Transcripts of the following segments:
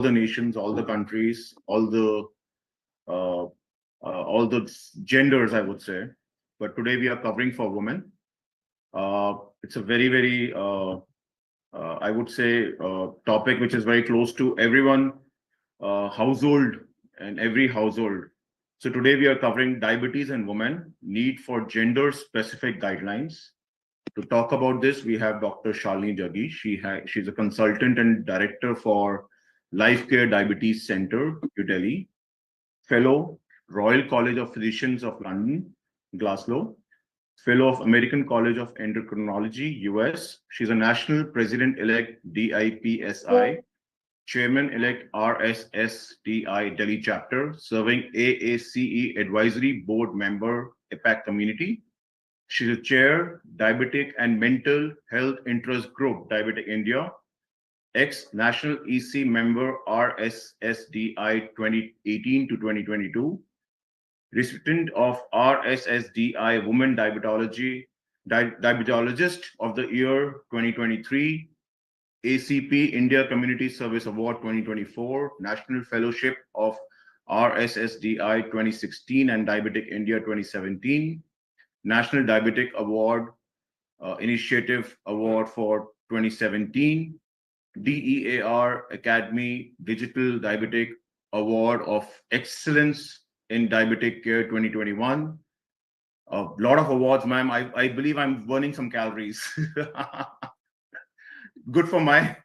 the nations, all the countries, uh, all the genders, I would say. But today we are covering for women. It's a very, I would say, topic which is very close to everyone, household and every household. So today we are covering diabetes and women, need for gender-specific guidelines. To talk about this, we have Dr. Shalini Jaggi. She's a consultant and director for Life Care Diabetes Center, New Delhi, fellow, Royal College of Physicians of London, Glasgow, fellow of American College of Endocrinology, US. She's a national president-elect DIPSI, chairman-elect RSSDI Delhi chapter, serving AACE advisory board member, APAC community. She's a chair, Diabetic and Mental Health Interest Group, Diabetic India, ex-National EC member RSSDI 2018 to 2022, recipient of RSSDI Women Diabetologist of the Year 2023, ACP India Community Service Award 2024, National Fellowship of RSSDI 2016 and Diabetic India 2017, National Diabetic Award Initiative Award for 2017, DEAR Academy Digital Diabetic Award of Excellence in Diabetic Care 2021. A lot of awards, ma'am. I believe I'm burning some calories. Good for my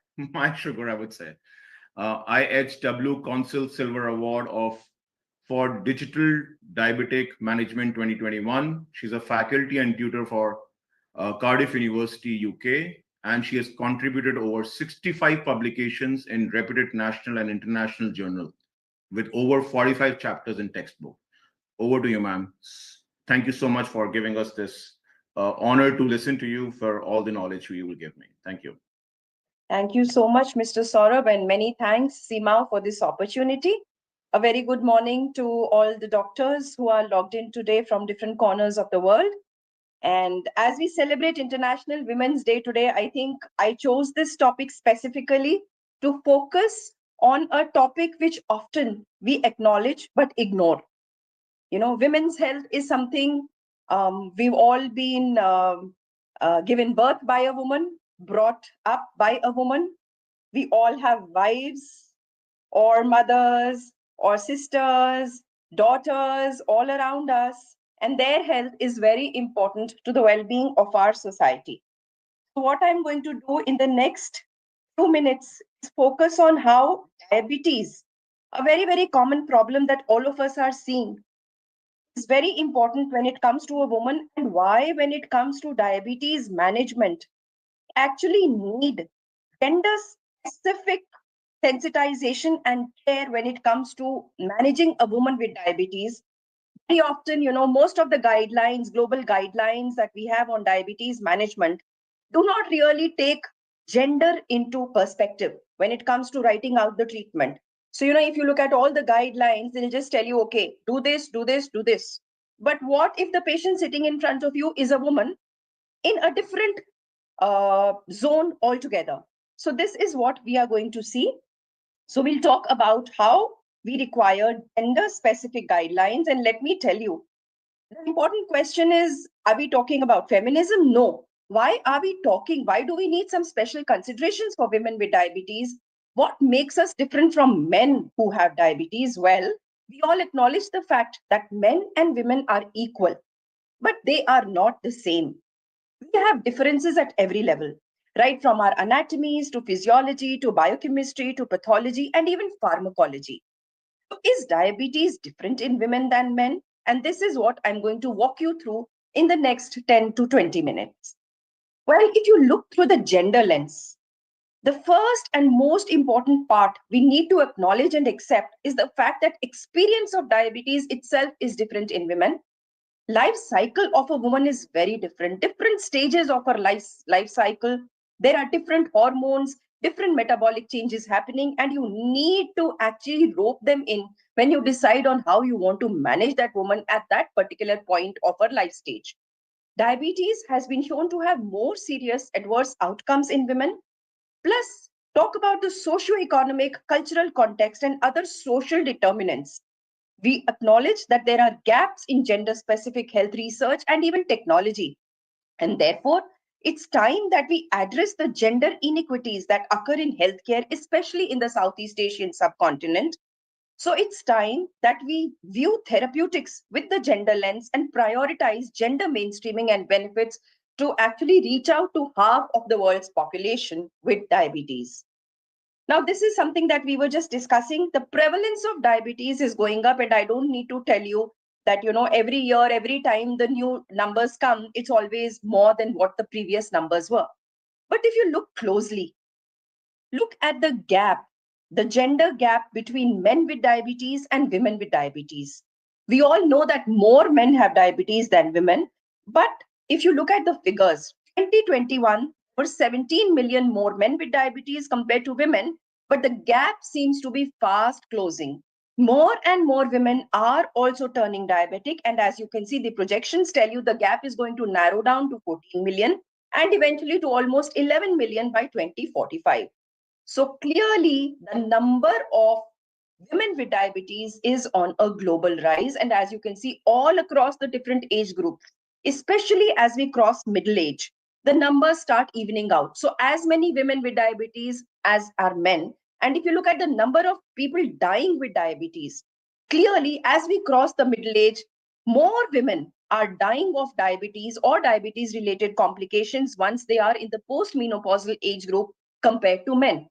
sugar, I would say. IHW Council Silver Award for Digital Diabetic Management 2021. She's a faculty and tutor for Cardiff University, UK, and she has contributed over 65 publications in reputed national and international journals with over 45 chapters in textbook. Over to you, ma'am. Thank you so much for giving us this honor to listen to you for all the knowledge you will give me. Thank you. Thank you so much, Mr. Saurabh, and many thanks, CMAAO, for this opportunity. A very good morning to all the doctors who are logged in today from different corners of the world. And as we celebrate International Women's Day today, I think I chose this topic specifically to focus on a topic which often we acknowledge but ignore. You know, women's health is something we've all been given birth by a woman, brought up by a woman. We all have wives or mothers or sisters, daughters all around us, and their health is very important to the well-being of our society. So what I'm going to do in the next 2 minutes is focus on how diabetes, a very common problem that all of us are seeing, is very important when it comes to a woman, and why when it comes to diabetes management actually need gender specific sensitization and care when it comes to managing a woman with diabetes. Very often, you know, most of the guidelines, global guidelines that we have on diabetes management do not really take gender into perspective when it comes to writing out the treatment. So, you know, if you look at all the guidelines, they'll just tell you, okay, do this, do this, do this. But what if the patient sitting in front of you is a woman in a different zone altogether? So this is what we are going to see. So we'll talk about how we require gender-specific guidelines. And let me tell you, the important question is, are we talking about feminism? No. Why are we talking? Why do we need some special considerations for women with diabetes? What makes us different from men who have diabetes? Well, we all acknowledge the fact that men and women are equal, but they are not the same. We have differences at every level, right from our anatomies to physiology to biochemistry to pathology and even pharmacology. So is diabetes different in women than men? And this is what I'm going to walk you through in the next 10 to 20 minutes. Well, if you look through the gender lens, the first and most important part we need to acknowledge and accept is the fact that experience of diabetes itself is different in women. Life cycle of a woman is very different stages of her life cycle. There are different hormones, different metabolic changes happening, and you need to actually rope them in when you decide on how you want to manage that woman at that particular point of her life stage. Diabetes has been shown to have more serious adverse outcomes in women. Plus, talk about the socio-economic, cultural context, and other social determinants. We acknowledge that there are gaps in gender-specific health research and even technology. And therefore, it's time that we address the gender inequities that occur in healthcare, especially in the Southeast Asian subcontinent. So it's time that we view therapeutics with the gender lens and prioritize gender mainstreaming and benefits to actually reach out to half of the world's population with diabetes. Now, this is something that we were just discussing. The prevalence of diabetes is going up, and I don't need to tell you that, every year, every time the new numbers come, it's always more than what the previous numbers were. But if you look closely, look at the gap, the gender gap between men with diabetes and women with diabetes. We all know that more men have diabetes than women, but if you look at the figures, 2021 were 17 million more men with diabetes compared to women, but the gap seems to be fast closing. More and more women are also turning diabetic, and as you can see, the projections tell you the gap is going to narrow down to 14 million and eventually to almost 11 million by 2045. So clearly, the number of women with diabetes is on a global rise. And as you can see, all across the different age groups, especially as we cross middle age, the numbers start evening out. So as many women with diabetes as are men. And if you look at the number of people dying with diabetes, clearly, as we cross the middle age, more women are dying of diabetes or diabetes related complications once they are in the postmenopausal age group compared to men.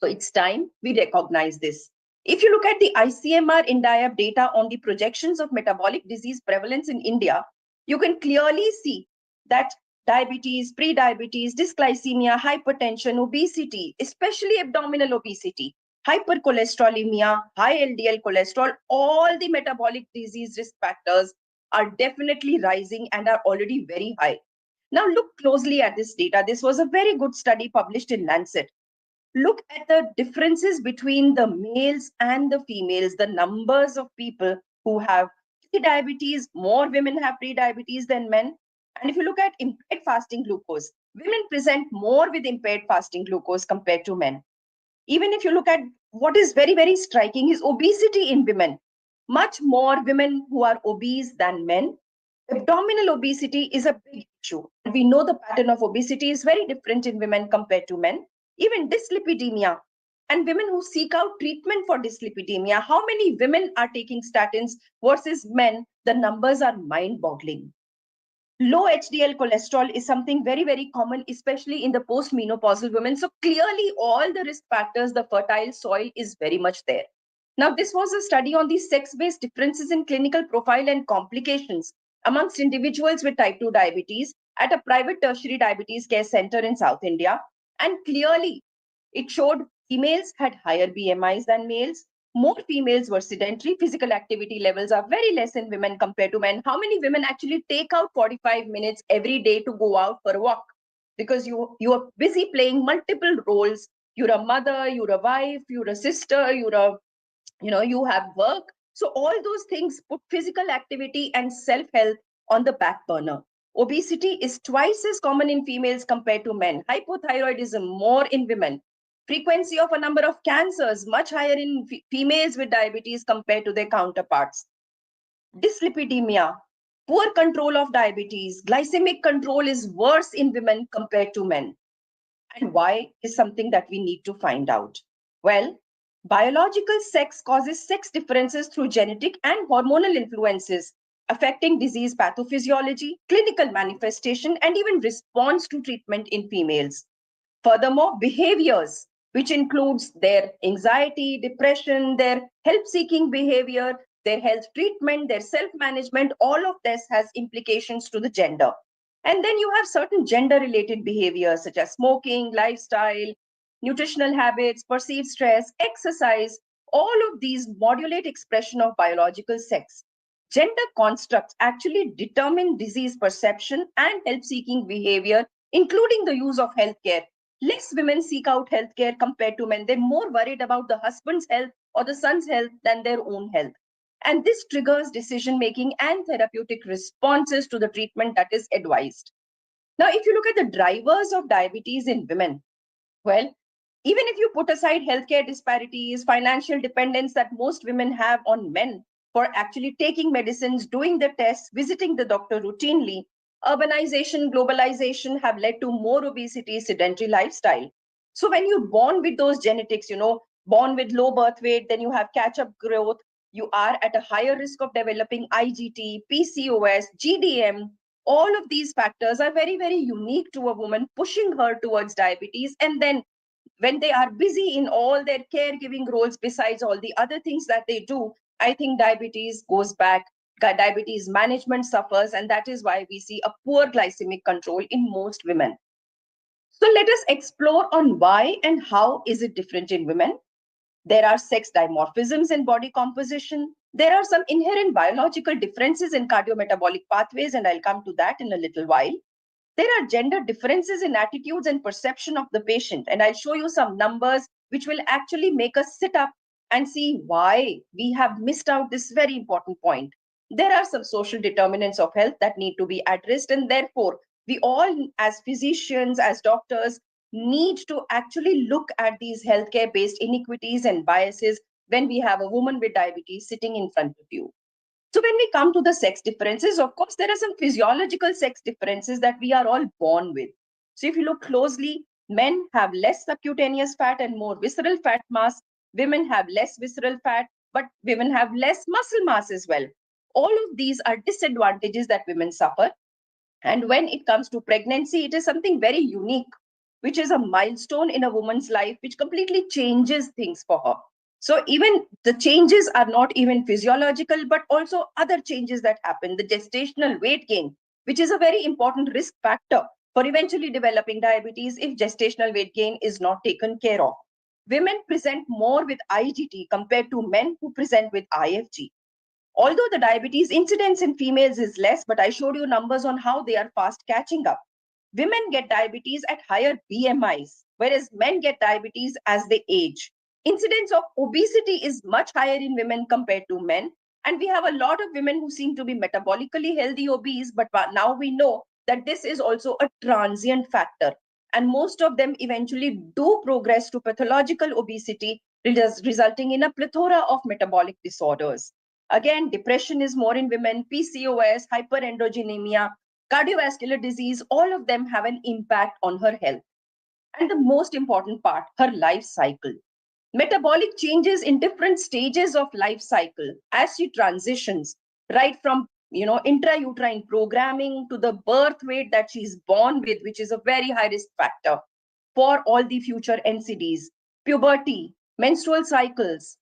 So it's time we recognize this. If you look at the ICMR INDIAB data on the projections of metabolic disease prevalence in India, you can clearly see that diabetes, pre-diabetes, dysglycemia, hypertension, obesity, especially abdominal obesity, hypercholesterolemia, high LDL cholesterol, all the metabolic disease risk factors are definitely rising and are already very high. Now look closely at this data. This was a very good study published in Lancet. Look at the differences between the males and the females, the numbers of people who have pre-diabetes, more women have pre-diabetes than men. And if you look at impaired fasting glucose, women present more with impaired fasting glucose compared to men. Even if you look at what is very, very striking is obesity in women. Much more women who are obese than men. Abdominal obesity is a big issue. We know the pattern of obesity is very different in women compared to men. Even dyslipidemia and women who seek out treatment for dyslipidemia, how many women are taking statins versus men? The numbers are mind boggling. Low HDL cholesterol is something very, very common, especially in the postmenopausal women. So clearly, all the risk factors, the fertile soil is very much there. Now, this was a study on the sex-based differences in clinical profile and complications amongst individuals with type 2 diabetes at a private tertiary diabetes care center in South India. And clearly, it showed females had higher BMIs than males. More females were sedentary. Physical activity levels are very less in women compared to men. How many women actually take out 45 minutes every day to go out for a walk? Because you are busy playing multiple roles. You're a mother, you're a wife, you're a sister, you have work. So all those things put physical activity and self-health on the back burner. Obesity is twice as common in females compared to men. Hypothyroidism more in women. Frequency of a number of cancers much higher in females with diabetes compared to their counterparts. Dyslipidemia, poor control of diabetes, glycemic control is worse in women compared to men. And why is something that we need to find out. Well, biological sex causes sex differences through genetic and hormonal influences, affecting disease pathophysiology, clinical manifestation, and even response to treatment in females. Furthermore, behaviors, which includes their anxiety, depression, their help-seeking behavior, their health treatment, their self-management, all of this has implications to the gender. And then you have certain gender-related behaviors such as smoking, lifestyle, nutritional habits, perceived stress, exercise. All of these modulate expression of biological sex. Gender constructs actually determine disease perception and help-seeking behavior, including the use of healthcare. Less women seek out healthcare compared to men. They're more worried about the husband's health or the son's health than their own health. And this triggers decision-making and therapeutic responses to the treatment that is advised. Now, if you look at the drivers of diabetes in women, well, Even if you put aside healthcare disparities, financial dependence that most women have on men for actually taking medicines, doing the tests, visiting the doctor routinely, urbanization, globalization have led to more obesity, sedentary lifestyle. So when you're born with those genetics, born with low birth weight, then you have catch up growth, you are at a higher risk of developing IGT, PCOS, GDM. All of these factors are very, very unique to a woman, pushing her towards diabetes. And then when they are busy in all their caregiving roles, besides all the other things that they do, I think diabetes goes back. Diabetes management suffers, and that is why we see a poor glycemic control in most women. So let us explore on why and how is it different in women. There are sex dimorphisms in body composition. There are some inherent biological differences in cardiometabolic pathways, and I'll come to that in a little while. There are gender differences in attitudes and perception of the patient. And I'll show you some numbers which will actually make us sit up and see why we have missed out this very important point. There are some social determinants of health that need to be addressed. And therefore, we all, as physicians, as doctors, need to actually look at these healthcare based inequities and biases when we have a woman with diabetes sitting in front of you. So when we come to the sex differences, of course, there are some physiological sex differences that we are all born with. So if you look closely, men have less subcutaneous fat and more visceral fat mass. Women have less visceral fat, but women have less muscle mass as well. All of these are disadvantages that women suffer. And when it comes to pregnancy, it is something very unique, which is a milestone in a woman's life, which completely changes things for her. So even the changes are not even physiological, but also other changes that happen. The gestational weight gain, which is a very important risk factor for eventually developing diabetes if gestational weight gain is not taken care of. Women present more with IGT compared to men who present with IFG. Although the diabetes incidence in females is less, but I showed you numbers on how they are fast catching up. Women get diabetes at higher BMIs, whereas men get diabetes as they age. Incidence of obesity is much higher in women compared to men. And we have a lot of women who seem to be metabolically healthy obese, but now we know that this is also a transient factor. And most of them eventually do progress to pathological obesity, resulting in a plethora of metabolic disorders. Again, depression is more in women, PCOS, hyperandrogenemia, cardiovascular disease, all of them have an impact on her health. And the most important part, her life cycle. Metabolic changes in different stages of life cycle as she transitions, right from intrauterine programming to the birth weight that she's born with, which is a very high risk factor for all the future NCDs, puberty, menstrual cycles,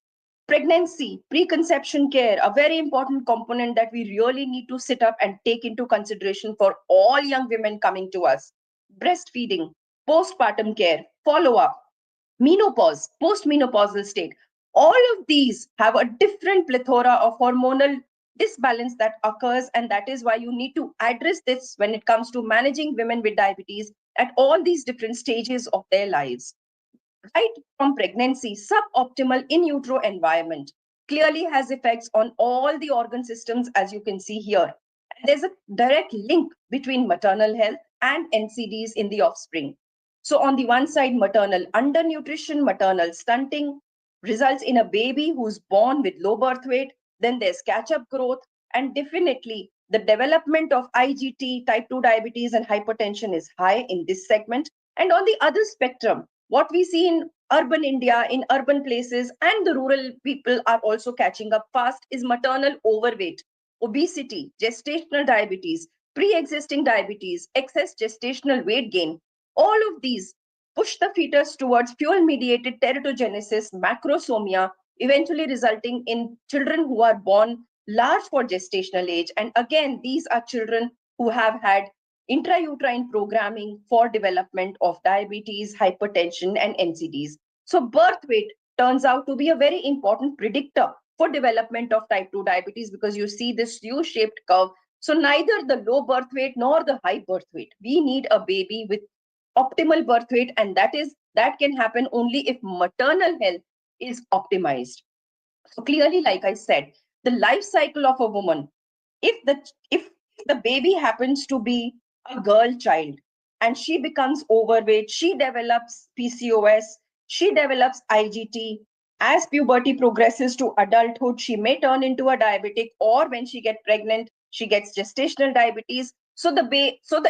pregnancy, preconception care, a very important component that we really need to sit up and take into consideration for all young women coming to us. Breastfeeding, postpartum care, follow up, menopause, postmenopausal state. All of these have a different plethora of hormonal disbalance that occurs, and that is why you need to address this when it comes to managing women with diabetes at all these different stages of their lives. Right from pregnancy, suboptimal in utero environment clearly has effects on all the organ systems, as you can see here. And there's a direct link between maternal health and NCDs in the offspring. So on the one side, maternal undernutrition, maternal stunting results in a baby who's born with low birth weight. Then there's catch-up growth, and definitely the development of IGT, type 2 diabetes, and hypertension is high in this segment. And on the other spectrum, what we see in urban India, in urban places, and the rural people are also catching up fast is maternal overweight, obesity, gestational diabetes, pre-existing diabetes, excess gestational weight gain. All of these push the fetus towards fuel-mediated teratogenesis, macrosomia, eventually resulting in children who are born large for gestational age. And again, these are children who have had intrauterine programming for development of diabetes, hypertension, and NCDs. So birth weight turns out to be a very important predictor for development of type 2 diabetes, because you see this U-shaped curve. So neither the low birth weight nor the high birth weight. We need a baby with optimal birth weight, and that can happen only if maternal health is optimized. So clearly, like I said, the life cycle of a woman, if the baby happens to be a girl child and she becomes overweight, she develops PCOS, She develops IGT. As puberty progresses to adulthood, she may turn into a diabetic, or when she gets pregnant, she gets gestational diabetes. So the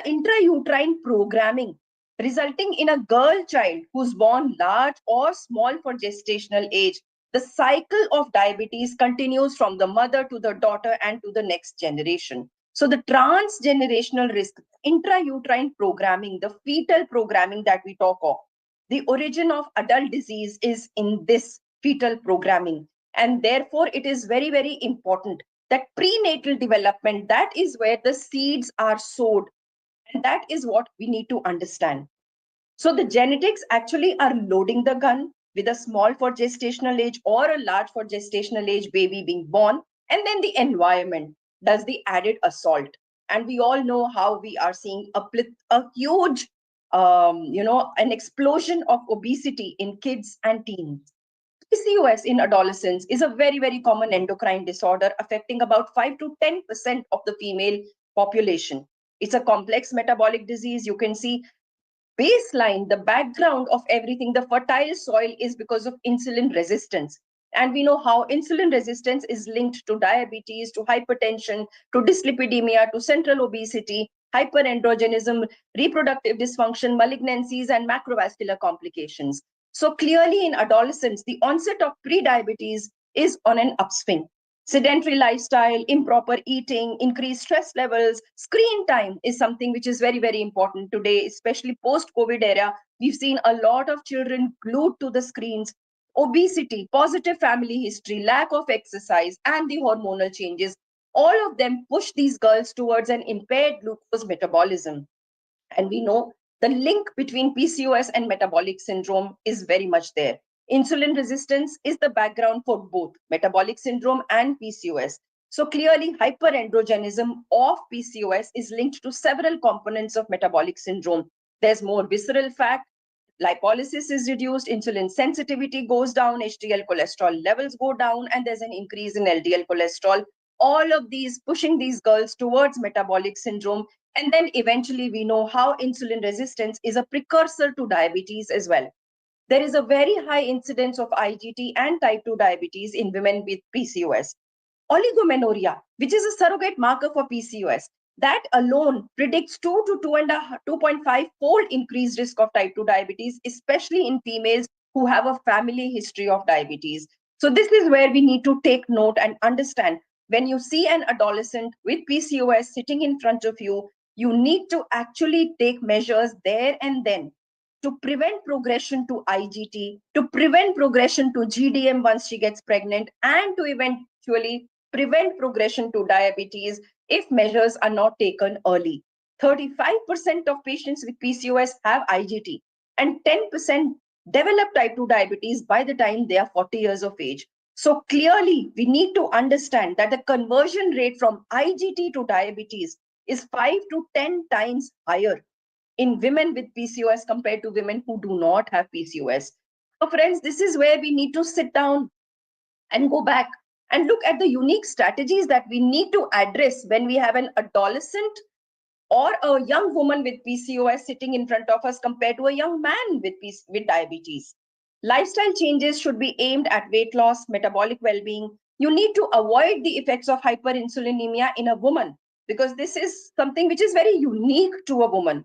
intrauterine programming resulting in a girl child who's born large or small for gestational age, the cycle of diabetes continues from the mother to the daughter and to the next generation. So the transgenerational risk, intrauterine programming, the fetal programming that we talk of, the origin of adult disease is in this fetal programming. And therefore, it is very, very important that prenatal development, that is where the seeds are sowed. And that is what we need to understand. So the genetics actually are loading the gun with a small for gestational age or a large for gestational age baby being born. And then the environment does the added assault. And we all know how we are seeing a huge, an explosion of obesity in kids and teens. PCOS in adolescents is a very, very common endocrine disorder affecting about 5 to 10% of the female population. It's a complex metabolic disease. You can see baseline, the background of everything, the fertile soil is because of insulin resistance. And we know how insulin resistance is linked to diabetes, to hypertension, to dyslipidemia, to central obesity, hyperandrogenism, reproductive dysfunction, malignancies, and macrovascular complications. So clearly in adolescents, the onset of prediabetes is on an upswing. Sedentary lifestyle, improper eating, increased stress levels, screen time is something which is very, very important today, especially post-COVID era. We've seen a lot of children glued to the screens. Obesity, positive family history, lack of exercise, and the hormonal changes, all of them push these girls towards an impaired glucose metabolism. And we know the link between PCOS and metabolic syndrome is very much there. Insulin resistance is the background for both metabolic syndrome and PCOS. So clearly, hyperandrogenism of PCOS is linked to several components of metabolic syndrome. There's more visceral fat, lipolysis is reduced, insulin sensitivity goes down, HDL cholesterol levels go down, and there's an increase in LDL cholesterol. All of these pushing these girls towards metabolic syndrome. And then eventually we know how insulin resistance is a precursor to diabetes as well. There is a very high incidence of IGT and type 2 diabetes in women with PCOS. Oligomenorrhea, which is a surrogate marker for PCOS, that alone predicts 2 to 2.5 fold increased risk of type 2 diabetes, especially in females who have a family history of diabetes. So this is where we need to take note and understand, when you see an adolescent with PCOS sitting in front of you, you need to actually take measures there and then to prevent progression to IGT, to prevent progression to GDM once she gets pregnant, and to eventually prevent progression to diabetes if measures are not taken early. 35% of patients with PCOS have IGT, and 10% develop type 2 diabetes by the time they are 40 years of age. So clearly, we need to understand that the conversion rate from IGT to diabetes is 5 to 10 times higher in women with PCOS compared to women who do not have PCOS. So friends, this is where we need to sit down and go back and look at the unique strategies that we need to address when we have an adolescent or a young woman with PCOS sitting in front of us compared to a young man with diabetes. Lifestyle changes should be aimed at weight loss, metabolic well-being. You need to avoid the effects of hyperinsulinemia in a woman because this is something which is very unique to a woman.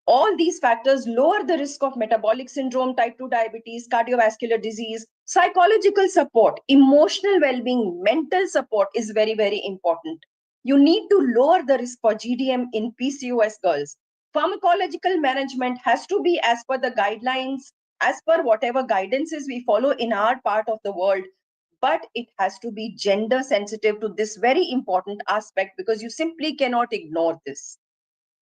All these factors lower the risk of metabolic syndrome, type 2 diabetes, cardiovascular disease. Psychological support, emotional well-being, mental support is very, very important. You need to lower the risk for GDM in PCOS girls. Pharmacological management has to be as per the guidelines, as per whatever guidances we follow in our part of the world. But it has to be gender sensitive to this very important aspect because you simply cannot ignore this.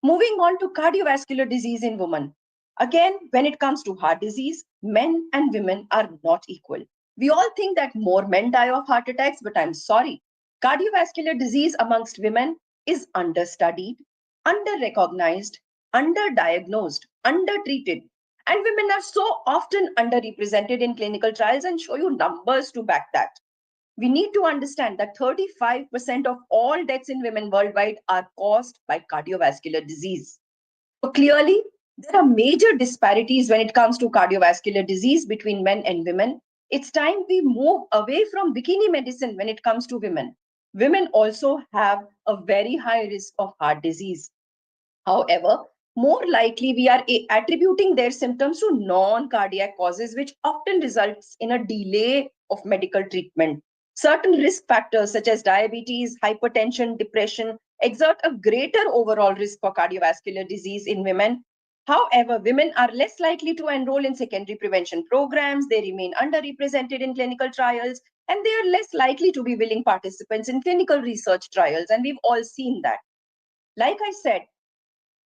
Moving on to cardiovascular disease in women. Again, when it comes to heart disease, men and women are not equal. We all think that more men die of heart attacks, but I'm sorry. Cardiovascular disease amongst women is understudied, under-recognized, underdiagnosed, undertreated. And women are so often underrepresented in clinical trials and show you numbers to back that. We need to understand that 35% of all deaths in women worldwide are caused by cardiovascular disease. So clearly, There are major disparities when it comes to cardiovascular disease between men and women. It's time we move away from bikini medicine when it comes to women. Women also have a very high risk of heart disease. However, more likely we are attributing their symptoms to non-cardiac causes, which often results in a delay of medical treatment. Certain risk factors such as diabetes, hypertension, depression exert a greater overall risk for cardiovascular disease in women. However, women are less likely to enroll in secondary prevention programs, they remain underrepresented in clinical trials, and they are less likely to be willing participants in clinical research trials. And we've all seen that. Like I said,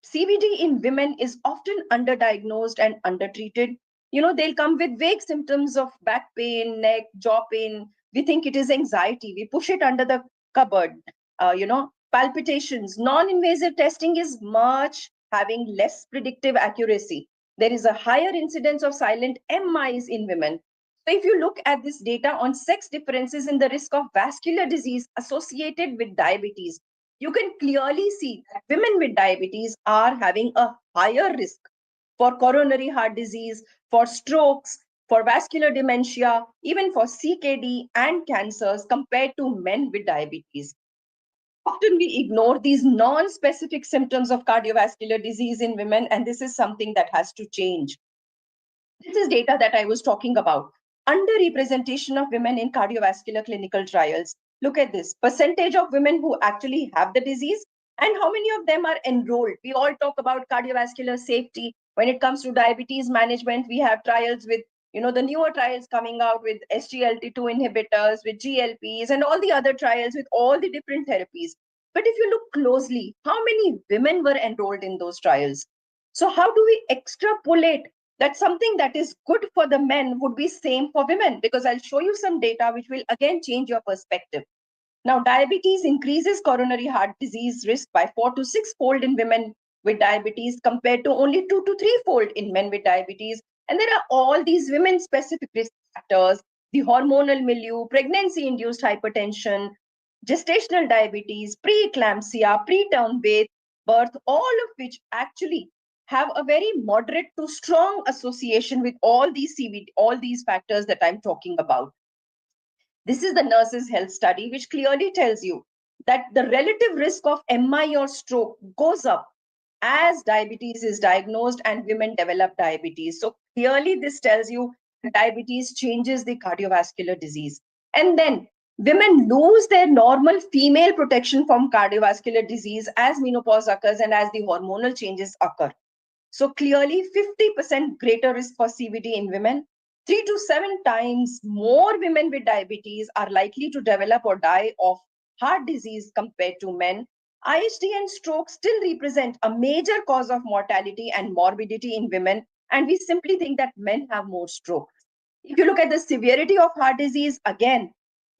CVD in women is often underdiagnosed and undertreated. They'll come with vague symptoms of back pain, neck, jaw pain. We think it is anxiety. We push it under the cupboard. Palpitations. Non-invasive testing is much having less predictive accuracy. There is a higher incidence of silent MIs in women. So if you look at this data on sex differences in the risk of vascular disease associated with diabetes, you can clearly see that women with diabetes are having a higher risk for coronary heart disease, for strokes, for vascular dementia, even for CKD and cancers compared to men with diabetes. Often we ignore these non-specific symptoms of cardiovascular disease in women, and this is something that has to change. This is data that I was talking about. Underrepresentation of women in cardiovascular clinical trials. Look at this percentage of women who actually have the disease and how many of them are enrolled. We all talk about cardiovascular safety. When it comes to diabetes management, we have trials with, the newer trials coming out with SGLT2 inhibitors, with GLPs, and all the other trials with all the different therapies. But if you look closely, how many women were enrolled in those trials? So, how do we extrapolate that something that is good for the men would be same for women? Because I'll show you some data which will again change your perspective. Now, diabetes increases coronary heart disease risk by 4 to 6 fold in women with diabetes compared to only 2 to 3 fold in men with diabetes. And there are all these women specific risk factors: the hormonal milieu, pregnancy induced hypertension, gestational diabetes, preeclampsia, preterm birth, all of which actually have a very moderate to strong association with all these CVD, all these factors that I'm talking about. This is the Nurses' Health Study, which clearly tells you that the relative risk of MI or stroke goes up as diabetes is diagnosed and women develop diabetes. So clearly, this tells you diabetes changes the cardiovascular disease. And then women lose their normal female protection from cardiovascular disease as menopause occurs and as the hormonal changes occur. So clearly 50% greater risk for CVD in women. 3 to 7 times more women with diabetes are likely to develop or die of heart disease compared to men. IHD and stroke still represent a major cause of mortality and morbidity in women, and we simply think that men have more stroke. If you look at the severity of heart disease, again,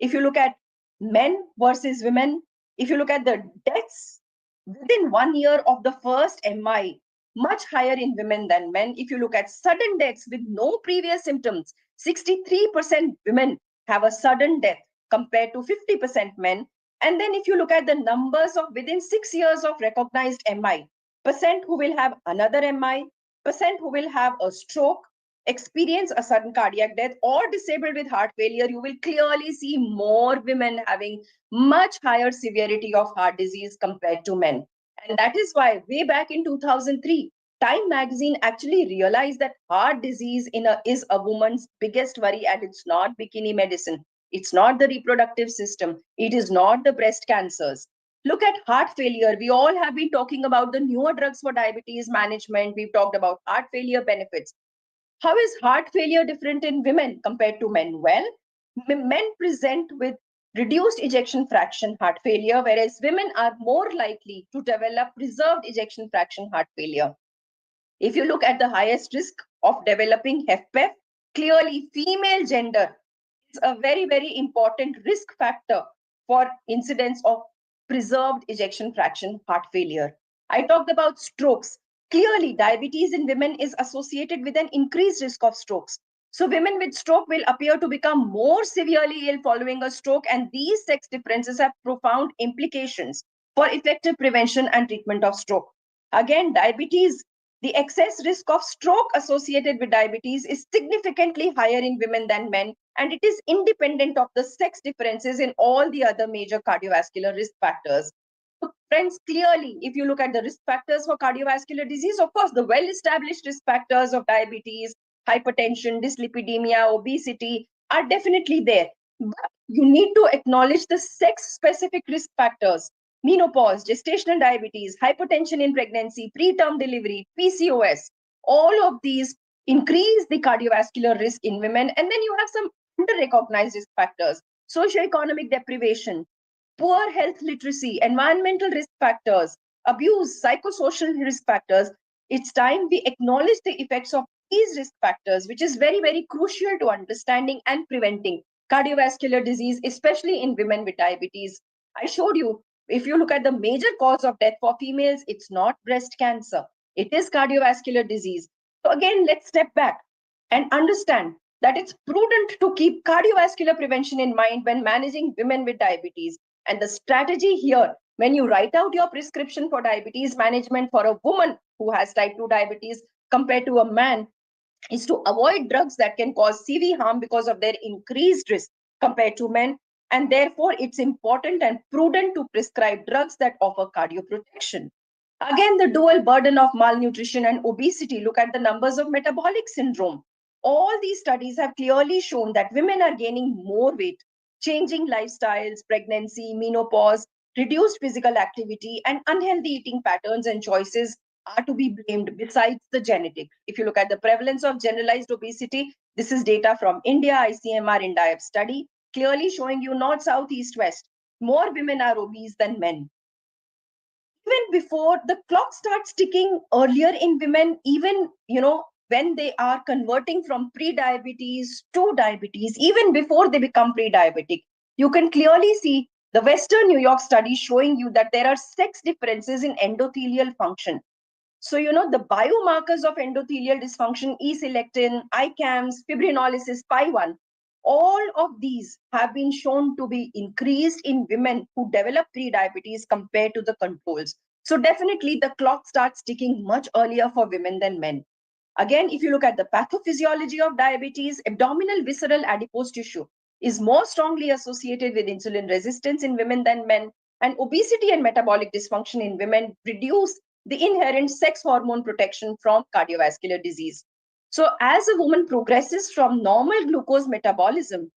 if you look at men versus women, if you look at the deaths within 1 year of the first MI, much higher in women than men. If you look at sudden deaths with no previous symptoms, 63% women have a sudden death compared to 50% men. And then if you look at the numbers of within 6 years of recognized MI, percent who will have another MI, percent who will have a stroke, experience a sudden cardiac death, or disabled with heart failure, you will clearly see more women having much higher severity of heart disease compared to men. And that is why way back in 2003, Time magazine actually realized that heart disease is a woman's biggest worry, and it's not bikini medicine. It's not the reproductive system. It is not the breast cancers. Look at heart failure. We all have been talking about the newer drugs for diabetes management. We've talked about heart failure benefits. How is heart failure different in women compared to men? Well, men present with reduced ejection fraction heart failure, whereas women are more likely to develop preserved ejection fraction heart failure. If you look at the highest risk of developing HFpEF, clearly female gender is a very, very important risk factor for incidence of preserved ejection fraction heart failure. I talked about strokes. Clearly, diabetes in women is associated with an increased risk of strokes. So women with stroke will appear to become more severely ill following a stroke, and these sex differences have profound implications for effective prevention and treatment of stroke. Again, diabetes, The excess risk of stroke associated with diabetes is significantly higher in women than men, and it is independent of the sex differences in all the other major cardiovascular risk factors. So, friends, clearly, if you look at the risk factors for cardiovascular disease, of course, the well established risk factors of diabetes, hypertension, dyslipidemia, obesity are definitely there. But you need to acknowledge the sex specific risk factors: menopause, gestational diabetes, hypertension in pregnancy, preterm delivery, PCOS. All of these increase the cardiovascular risk in women. And then you have some under recognized risk factors: socioeconomic deprivation, poor health literacy, environmental risk factors, abuse, psychosocial risk factors. It's time we acknowledge the effects of these risk factors, which is very, very crucial to understanding and preventing cardiovascular disease, especially in women with diabetes. I showed you, if you look at the major cause of death for females, it's not breast cancer, it is cardiovascular disease. So, again, let's step back and understand that it's prudent to keep cardiovascular prevention in mind when managing women with diabetes. And the strategy here, when you write out your prescription for diabetes management for a woman who has type 2 diabetes compared to a man, is to avoid drugs that can cause CV harm because of their increased risk compared to men. And therefore, it's important and prudent to prescribe drugs that offer cardioprotection. Again, the dual burden of malnutrition and obesity. Look at the numbers of metabolic syndrome. All these studies have clearly shown that women are gaining more weight. Changing lifestyles, pregnancy, menopause, reduced physical activity, and unhealthy eating patterns and choices are to be blamed besides the genetic. If you look at the prevalence of generalized obesity, this is data from India, ICMR INDIAB study, clearly showing you north, south, east, west. More women are obese than men. Even before the clock starts ticking earlier in women, even, when they are converting from pre-diabetes to diabetes, even before they become pre-diabetic, you can clearly see the Western New York study showing you that there are sex differences in endothelial function. So, the biomarkers of endothelial dysfunction, E-selectin, ICAMS, fibrinolysis, PI1, all of these have been shown to be increased in women who develop prediabetes compared to the controls. So, definitely the clock starts ticking much earlier for women than men. Again, if you look at the pathophysiology of diabetes, abdominal visceral adipose tissue is more strongly associated with insulin resistance in women than men, and obesity and metabolic dysfunction in women reduce the inherent sex hormone protection from cardiovascular disease. So, as a woman progresses from normal glucose metabolism,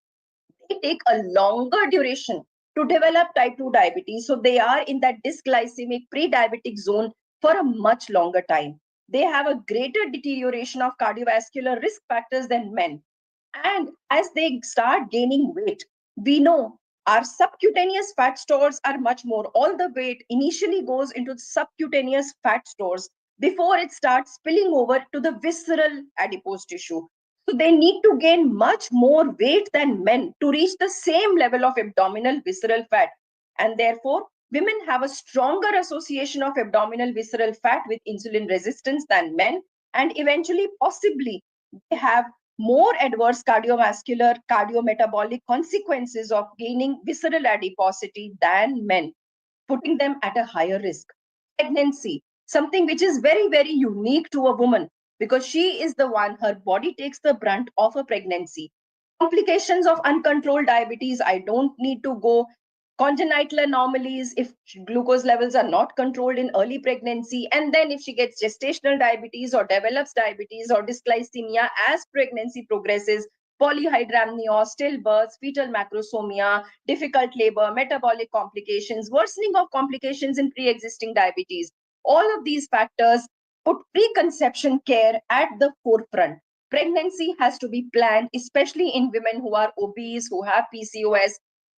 they take a longer duration to develop type 2 diabetes. So, they are in that dysglycemic pre-diabetic zone for a much longer time. They have a greater deterioration of cardiovascular risk factors than men. And as they start gaining weight, we know our subcutaneous fat stores are much more. All the weight initially goes into subcutaneous fat stores before it starts spilling over to the visceral adipose tissue. So they need to gain much more weight than men to reach the same level of abdominal visceral fat. And therefore, women have a stronger association of abdominal visceral fat with insulin resistance than men. And eventually, possibly, they have more adverse cardiovascular, cardiometabolic consequences of gaining visceral adiposity than men, putting them at a higher risk. Pregnancy, something which is very, very unique to a woman because she is the one, her body takes the brunt of a pregnancy. Complications of uncontrolled diabetes, I don't need to go. Congenital anomalies, if glucose levels are not controlled in early pregnancy, and then if she gets gestational diabetes or develops diabetes or dysglycemia as pregnancy progresses, polyhydramnios, stillbirths, fetal macrosomia, difficult labor, metabolic complications, worsening of complications in pre-existing diabetes. All of these factors put preconception care at the forefront. Pregnancy has to be planned, especially in women who are obese, who have PCOS.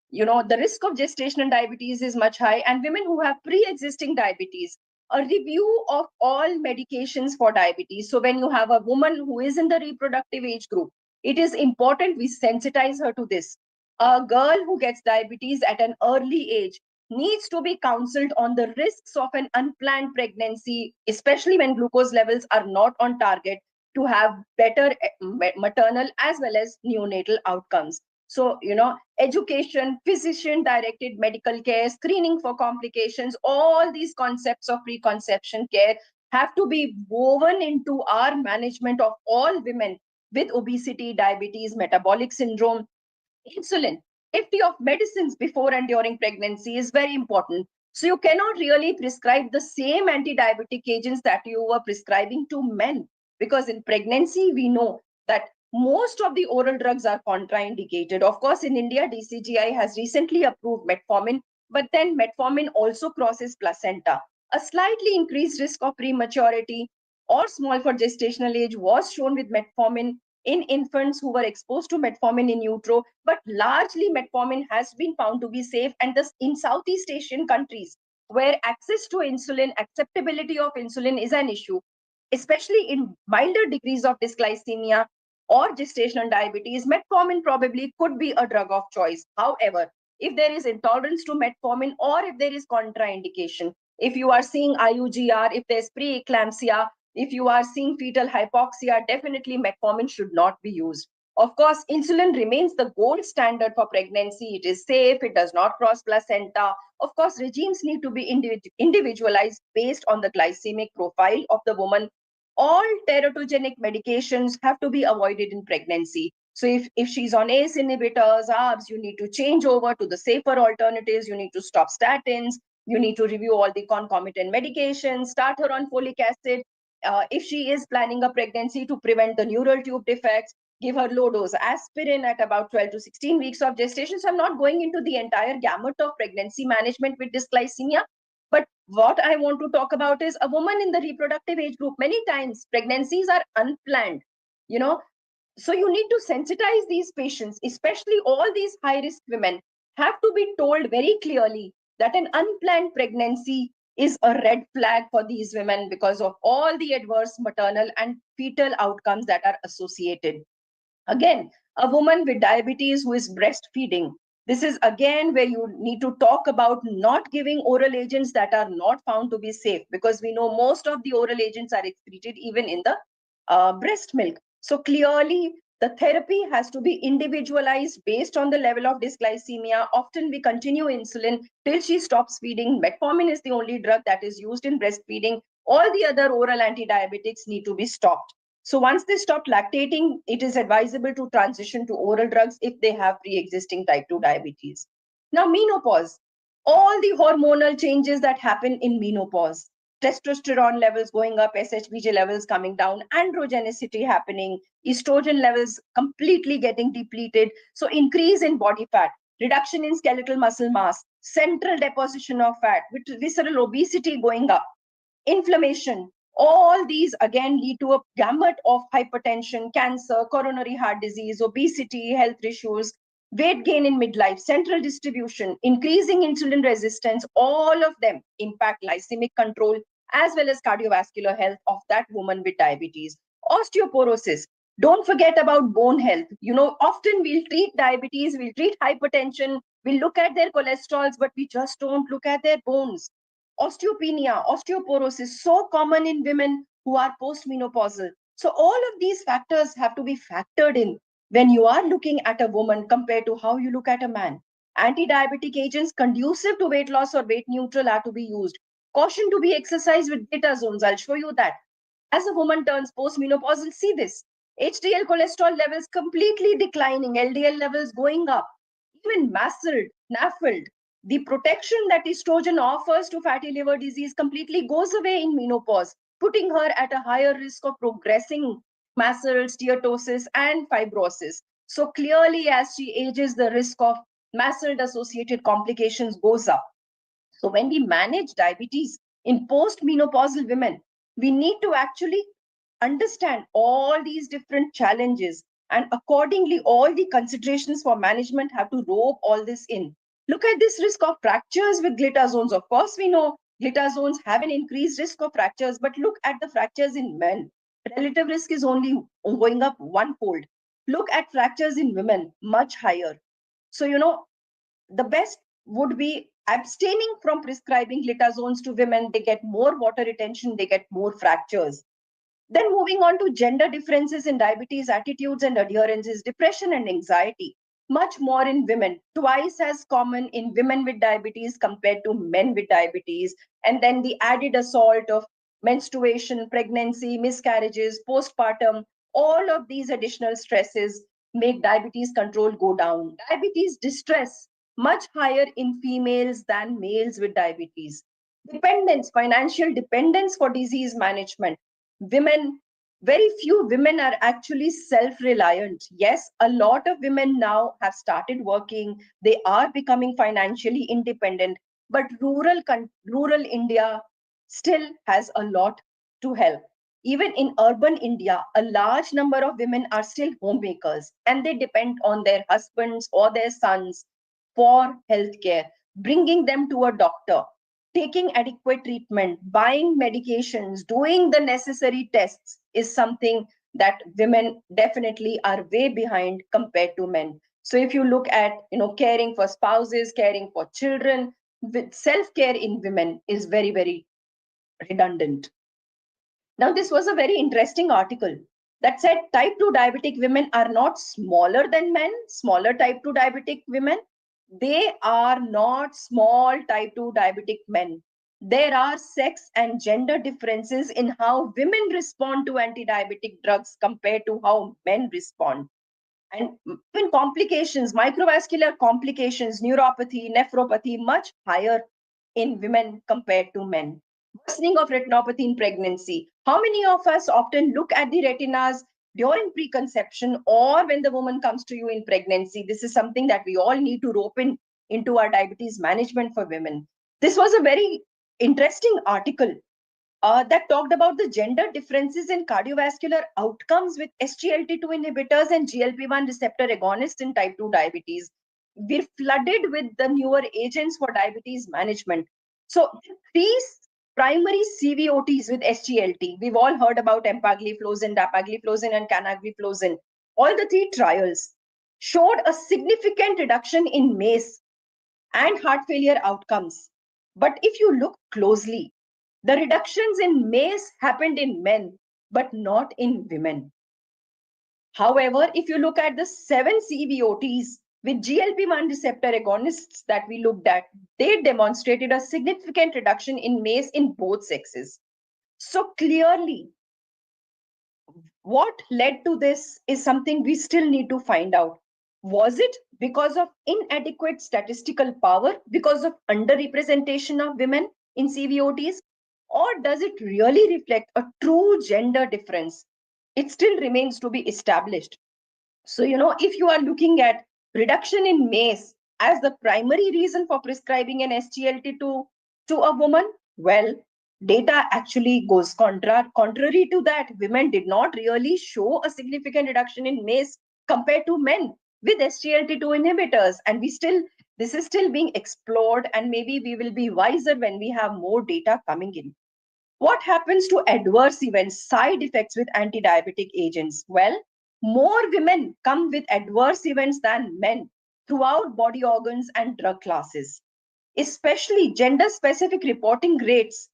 The risk of gestational diabetes is much high, and women who have pre-existing diabetes, a review of all medications for diabetes. So when you have a woman who is in the reproductive age group, it is important we sensitize her to this. A girl who gets diabetes at an early age needs to be counseled on the risks of an unplanned pregnancy, especially when glucose levels are not on target, to have better maternal as well as neonatal outcomes. So, education, physician directed medical care, screening for complications, all these concepts of preconception care have to be woven into our management of all women with obesity, diabetes, metabolic syndrome. Insulin, safety of medicines before and during pregnancy is very important. So you cannot really prescribe the same anti-diabetic agents that you were prescribing to men, because in pregnancy we know that most of the oral drugs are contraindicated. Of course, in India, DCGI has recently approved metformin, but then metformin also crosses placenta. A slightly increased risk of prematurity or small for gestational age was shown with metformin in infants who were exposed to metformin in utero, but largely metformin has been found to be safe. And this in Southeast Asian countries, where access to insulin, acceptability of insulin is an issue, especially in milder degrees of dysglycemia or gestational diabetes, metformin probably could be a drug of choice. However, if there is intolerance to metformin or if there is contraindication, if you are seeing IUGR, if there's preeclampsia, if you are seeing fetal hypoxia, definitely metformin should not be used. Of course, insulin remains the gold standard for pregnancy. It is safe, it does not cross placenta. Of course, regimes need to be individualized based on the glycemic profile of the woman. All teratogenic medications have to be avoided in pregnancy. So if she's on ACE inhibitors, ARBs, you need to change over to the safer alternatives. You need to stop statins. You need to review all the concomitant medications, start her on folic acid. If she is planning a pregnancy, to prevent the neural tube defects, give her low dose aspirin at about 12 to 16 weeks of gestation. So I'm not going into the entire gamut of pregnancy management with dysglycemia. But what I want to talk about is a woman in the reproductive age group. Many times pregnancies are unplanned, you know, so you need to sensitize these patients, especially all these high risk women have to be told very clearly that an unplanned pregnancy is a red flag for these women because of all the adverse maternal and fetal outcomes that are associated. Again, a woman with diabetes who is breastfeeding, this is again where you need to talk about not giving oral agents that are not found to be safe, because we know most of the oral agents are excreted even in the breast milk. So clearly, the therapy has to be individualized based on the level of dysglycemia. Often we continue insulin till she stops feeding. Metformin is the only drug that is used in breastfeeding. All the other oral antidiabetics need to be stopped. So once they stop lactating, it is advisable to transition to oral drugs if they have pre-existing type 2 diabetes. Now, menopause, all the hormonal changes that happen in menopause, testosterone levels going up, SHBG levels coming down, androgenicity happening, estrogen levels completely getting depleted. So increase in body fat, reduction in skeletal muscle mass, central deposition of fat, visceral obesity going up, inflammation. All these again lead to a gamut of hypertension, cancer, coronary heart disease, obesity, health issues, weight gain in midlife, central distribution, increasing insulin resistance. All of them impact glycemic control as well as cardiovascular health of that woman with diabetes. Osteoporosis. Don't forget about bone health. You know, often we'll treat diabetes, we'll treat hypertension, we'll look at their cholesterols, but we just don't look at their bones. Osteopenia, osteoporosis, so common in women who are postmenopausal. So all of these factors have to be factored in when you are looking at a woman compared to how you look at a man. Anti-diabetic agents conducive to weight loss or weight neutral are to be used. Caution to be exercised with beta zones. I'll show you that. As a woman turns postmenopausal, see this. HDL cholesterol levels completely declining, LDL levels going up, even MASLD, NAFLD, the protection that estrogen offers to fatty liver disease completely goes away in menopause, putting her at a higher risk of progressing MASLD, steatosis, and fibrosis. So clearly, as she ages, the risk of MASLD associated complications goes up. So when we manage diabetes in post-menopausal women, we need to actually understand all these different challenges, and accordingly all the considerations for management have to rope all this in. Look at this risk of fractures with glitazones. Of course, we know glitazones have an increased risk of fractures, but look at the fractures in men. Relative risk is only going up one-fold. Look at fractures in women, much higher. So, the best would be abstaining from prescribing glitazones to women. They get more water retention, they get more fractures. Then moving on to gender differences in diabetes attitudes and adherences, depression and anxiety, much more in women, twice as common in women with diabetes compared to men with diabetes. And then the added assault of menstruation, pregnancy, miscarriages, postpartum, all of these additional stresses make diabetes control go down. Diabetes distress much higher in females than males with diabetes. Dependence, financial dependence for disease management. Women, very few women are actually self-reliant. Yes, a lot of women now have started working. They are becoming financially independent, but rural India still has a lot to help. Even in urban India, a large number of women are still homemakers and they depend on their husbands or their sons for healthcare, bringing them to a doctor, taking adequate treatment, buying medications, doing the necessary tests is something that women definitely are way behind compared to men. So if you look at, caring for spouses, caring for children, self-care in women is very, very redundant. Now, this was a very interesting article that said type 2 diabetic women are not smaller than men, smaller type 2 diabetic women. They are not small type 2 diabetic men. There are sex and gender differences in how women respond to anti diabetic drugs compared to how men respond. And even complications, microvascular complications, neuropathy, nephropathy, much higher in women compared to men. Worsening of retinopathy in pregnancy. How many of us often look at the retinas during preconception or when the woman comes to you in pregnancy? This is something that we all need to rope in into our diabetes management for women. This was a very interesting article that talked about the gender differences in cardiovascular outcomes with SGLT2 inhibitors and GLP-1 receptor agonists in type 2 diabetes. We're flooded with the newer agents for diabetes management. So, three primary CVOTs with SGLT. We've all heard about empagliflozin, dapagliflozin, and canagliflozin. All the three trials showed a significant reduction in MACE and heart failure outcomes. But if you look closely, the reductions in MACE happened in men, but not in women. However, if you look at the 7 CVOTs with GLP-1 receptor agonists that we looked at, they demonstrated a significant reduction in MACE in both sexes. So clearly, what led to this is something we still need to find out. Was it because of inadequate statistical power, because of underrepresentation of women in CVOTs, or does it really reflect a true gender difference? It still remains to be established. So, if you are looking at reduction in MACE as the primary reason for prescribing an SGLT2 to a woman, well, data actually goes contrary to that. Women did not really show a significant reduction in MACE compared to men with SGLT2 inhibitors. And this is still being explored, and maybe we will be wiser when we have more data coming in. What happens to adverse events, side effects with anti-diabetic agents? Well, more women come with adverse events than men throughout body organs and drug classes, especially gender-specific reporting rates,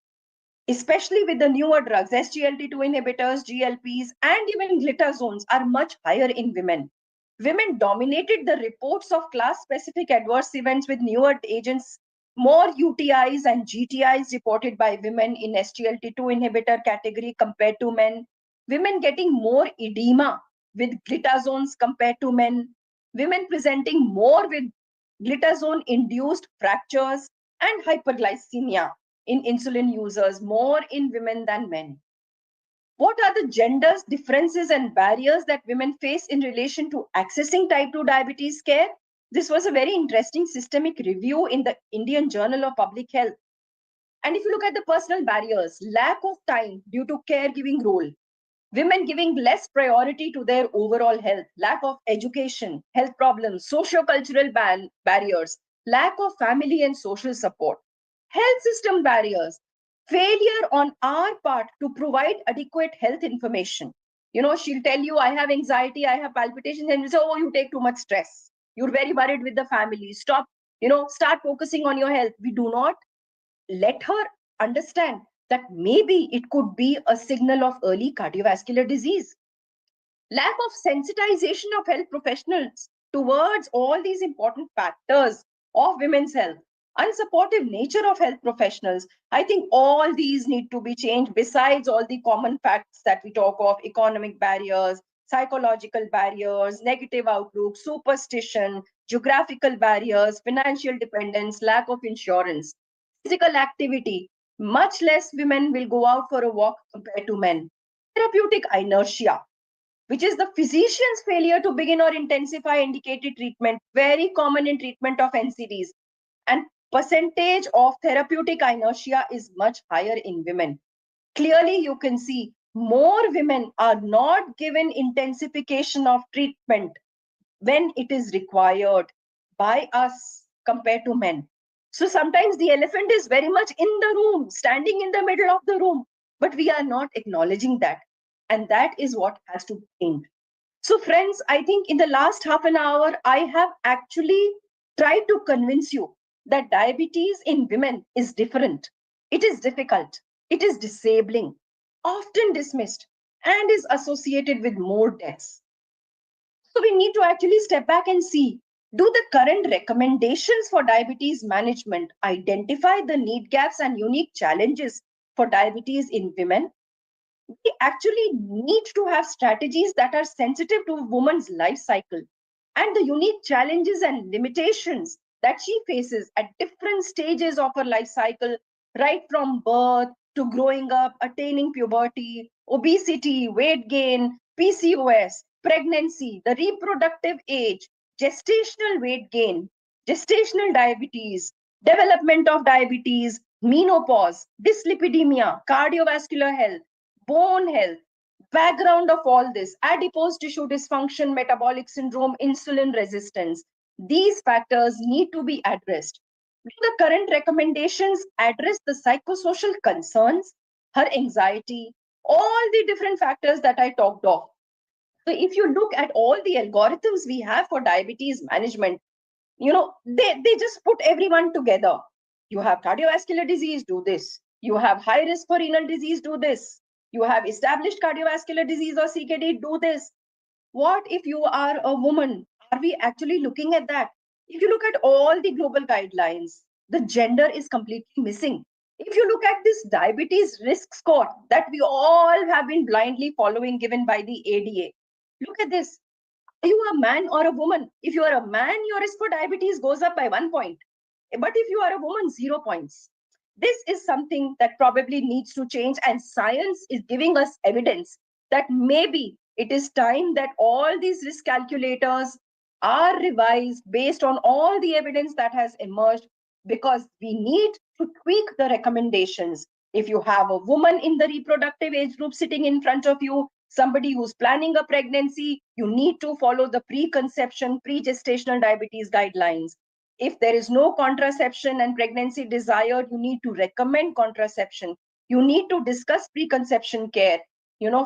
especially with the newer drugs, SGLT2 inhibitors, GLPs, and even glitazones are much higher in women. Women dominated the reports of class-specific adverse events with newer agents, more UTIs and GTIs reported by women in SGLT2 inhibitor category compared to men. Women getting more edema with glitazones compared to men. Women presenting more with glitazone-induced fractures and hyperglycemia in insulin users, more in women than men. What are the genders differences and barriers that women face in relation to accessing type 2 diabetes care? This was a very interesting systemic review in the Indian Journal of Public Health. And if you look at the personal barriers, lack of time due to caregiving role, women giving less priority to their overall health, lack of education, health problems, socio-cultural barriers, lack of family and social support, health system barriers, failure on our part to provide adequate health information. She'll tell you, I have anxiety, I have palpitations, and you say, oh, you take too much stress. You're very worried with the family. Stop, start focusing on your health. We do not let her understand that maybe it could be a signal of early cardiovascular disease. Lack of sensitization of health professionals towards all these important factors of women's health. unsupportive nature of health professionals. I think all these need to be changed, besides all the common facts that we talk of: economic barriers, psychological barriers, negative outlook, superstition, geographical barriers, financial dependence, lack of insurance, physical activity. Much less women will go out for a walk compared to men. Therapeutic inertia, which is the physician's failure to begin or intensify indicated treatment, very common in treatment of NCDs. And percentage of therapeutic inertia is much higher in women. Clearly, you can see more women are not given intensification of treatment when it is required by us compared to men. So sometimes the elephant is very much in the room, standing in the middle of the room, but we are not acknowledging that. And that is what has to change. So, friends, I think in the last half an hour, I have actually tried to convince you that diabetes in women is different. It is difficult, it is disabling, often dismissed, and is associated with more deaths. So, we need to actually step back and see, do the current recommendations for diabetes management identify the need gaps and unique challenges for diabetes in women? We actually need to have strategies that are sensitive to a woman's life cycle and the unique challenges and limitations that she faces at different stages of her life cycle, right from birth to growing up, attaining puberty, obesity, weight gain, PCOS, pregnancy, the reproductive age, gestational weight gain, gestational diabetes, development of diabetes, menopause, dyslipidemia, cardiovascular health, bone health, background of all this: adipose tissue dysfunction, metabolic syndrome, insulin resistance. These factors need to be addressed. Do the current recommendations address the psychosocial concerns, her anxiety, all the different factors that I talked of? So if you look at all the algorithms we have for diabetes management, they just put everyone together. You have cardiovascular disease, do this. You have high risk for renal disease, do this. You have established cardiovascular disease or CKD, do this. What if you are a woman? Are we actually looking at that? If you look at all the global guidelines, the gender is completely missing. If you look at this diabetes risk score that we all have been blindly following, given by the ADA, look at this: are you a man or a woman? If you are a man, your risk for diabetes goes up by 1 point. But if you are a woman, 0 points. This is something that probably needs to change, and science is giving us evidence that maybe it is time that all these risk calculators are revised based on all the evidence that has emerged, because we need to tweak the recommendations. If you have a woman in the reproductive age group sitting in front of you, somebody who's planning a pregnancy, you need to follow the preconception, pre-gestational diabetes guidelines. If there is no contraception and pregnancy desired, you need to recommend contraception. You need to discuss preconception care,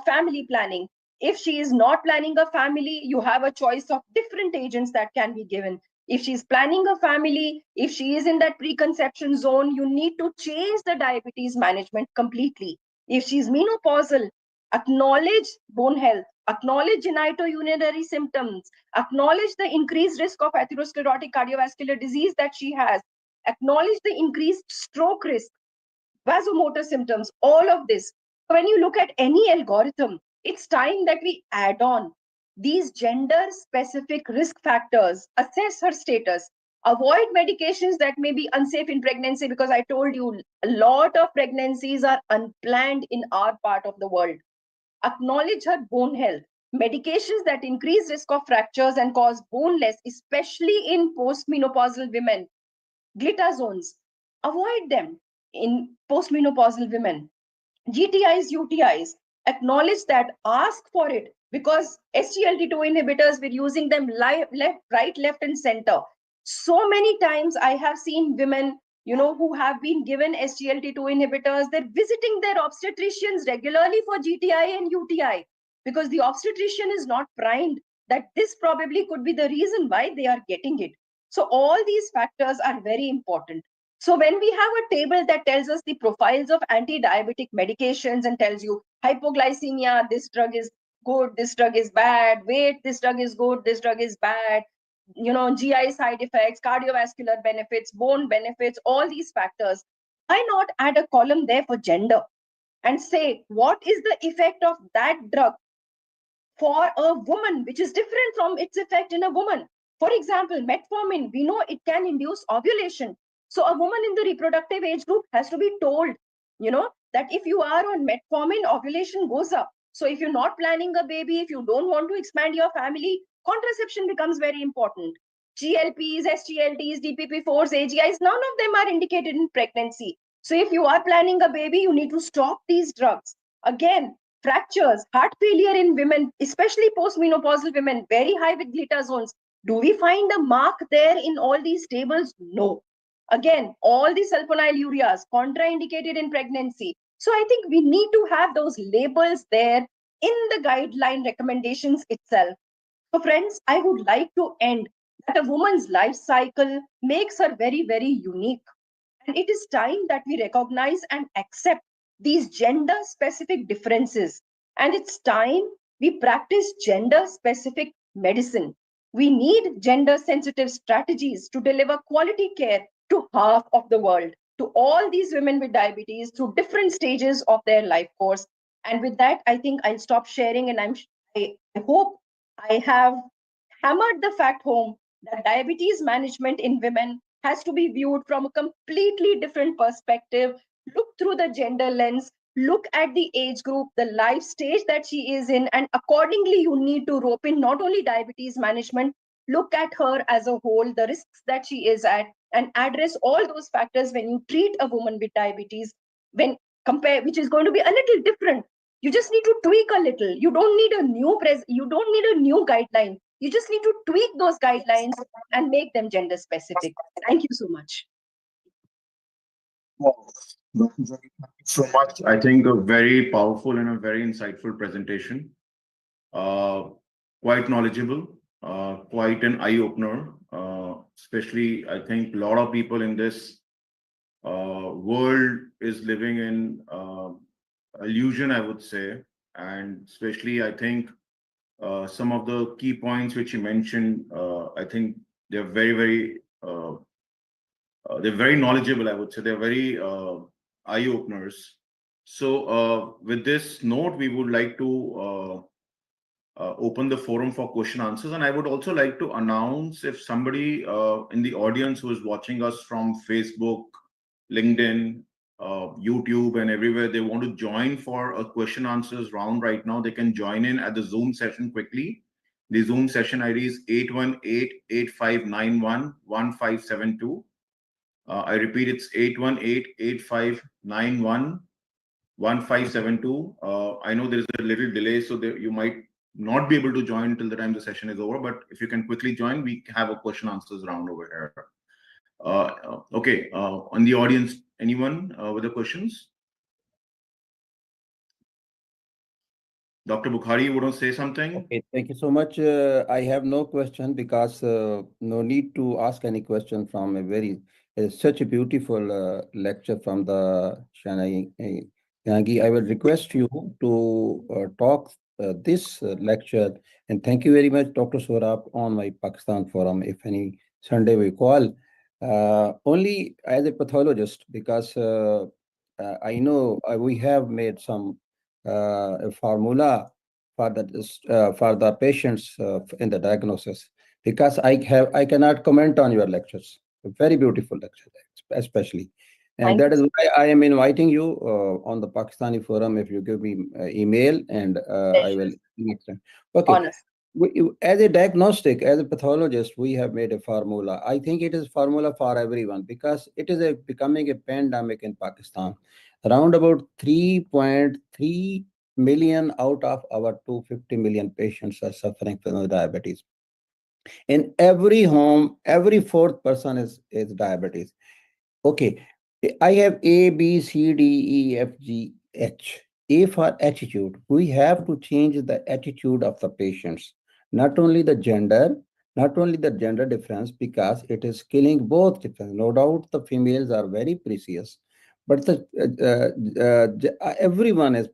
family planning. If she is not planning a family, you have a choice of different agents that can be given. If she's planning a family, if she is in that preconception zone, you need to change the diabetes management completely. If she's menopausal, acknowledge bone health, acknowledge genitourinary symptoms, acknowledge the increased risk of atherosclerotic cardiovascular disease that she has, acknowledge the increased stroke risk, vasomotor symptoms, all of this. So when you look at any algorithm, it's time that we add on these gender specific risk factors, assess her status, avoid medications that may be unsafe in pregnancy, because I told you a lot of pregnancies are unplanned in our part of the world. Acknowledge her bone health. Medications that increase risk of fractures and cause bone loss, especially in postmenopausal women, glitazones, avoid them in postmenopausal women. GTIs, UTIs, acknowledge that, ask for it, because SGLT2 inhibitors, we're using them left, right, left, and center. So many times I have seen women, who have been given SGLT2 inhibitors, they're visiting their obstetricians regularly for GTI and UTI, because the obstetrician is not primed that this probably could be the reason why they are getting it. So all these factors are very important. So when we have a table that tells us the profiles of anti-diabetic medications and tells you hypoglycemia, this drug is good, this drug is bad, weight, this drug is good, this drug is bad, GI side effects, cardiovascular benefits, bone benefits, all these factors. Why not add a column there for gender and say what is the effect of that drug for a woman, which is different from its effect in a woman. For example, metformin, we know it can induce ovulation. So a woman in the reproductive age group has to be told, that if you are on metformin, ovulation goes up. So if you're not planning a baby, if you don't want to expand your family, contraception becomes very important. GLPs, SGLTs, DPP4s, AGIs, none of them are indicated in pregnancy. So if you are planning a baby, you need to stop these drugs. Again, fractures, heart failure in women, especially postmenopausal women, very high with glitazones. Do we find a mark there in all these tables? No. Again, all the sulfonylureas contraindicated in pregnancy. So I think we need to have those labels there in the guideline recommendations itself. So friends, I would like to end that a woman's life cycle makes her very, very unique. And it is time that we recognize and accept these gender specific differences. And it's time we practice gender specific medicine. We need gender sensitive strategies to deliver quality care to half of the world, to all these women with diabetes through different stages of their life course. And with that, I think I'll stop sharing. And I hope I have hammered the fact home that diabetes management in women has to be viewed from a completely different perspective. Look through the gender lens, look at the age group, the life stage that she is in, and accordingly, you need to rope in not only diabetes management, look at her as a whole, the risks that she is at, and address all those factors when you treat a woman with diabetes, when compare, which is going to be a little different. You just need to tweak a little. You don't need a you don't need a new guideline. You just need to tweak those guidelines and make them gender specific. Thank you so much. Well, Dr. Jaggi, thank you so much. I think a very powerful and a very insightful presentation. Uh, Quite knowledgeable, quite an eye opener. Especially, I think a lot of people in this world is living in illusion, I would say, and especially, I think some of the key points which you mentioned, I think they're they're very knowledgeable, I would say. They're very eye openers. So, with this note, we would like to open the forum for question answers. And I would also like to announce if somebody in the audience who is watching us from Facebook, LinkedIn, YouTube, and everywhere, they want to join for a question answers round right now, they can join in at the Zoom session quickly. The Zoom session ID is 818-8591-1572. I repeat, it's 818-8591-1572. I know there is a little delay, so you might not be able to join till the time the session is over, but if you can quickly join, we have a question answers round over here. Okay, on the audience, anyone with the questions? Dr. Bukhari, you want to say something? Okay, thank you so much. I have no question because no need to ask any question from a such a beautiful lecture from the Shalini Jaggi. I will request you to talk this lecture, and thank you very much, Dr. Saurabh, on my Pakistan forum. If any Sunday we call, only as a pathologist, because I know we have made some a formula for the patients in the diagnosis, because I cannot comment on your lectures. A very beautiful lecture, especially. And that is why I am inviting you on the Pakistani forum. If you give me email, and I will next time. Okay. As a diagnostic, as a pathologist, we have made a formula. I think it is formula for everyone, because it is becoming a pandemic in Pakistan. Around about 3.3 million out of our 250 million patients are suffering from diabetes. In every home, every fourth person is diabetes. Okay, I have A, B, C, D, E, F, G, H. A for attitude. We have to change the attitude of the patients. Not only the gender difference, because it is killing both difference. No doubt the females are very precious, but everyone is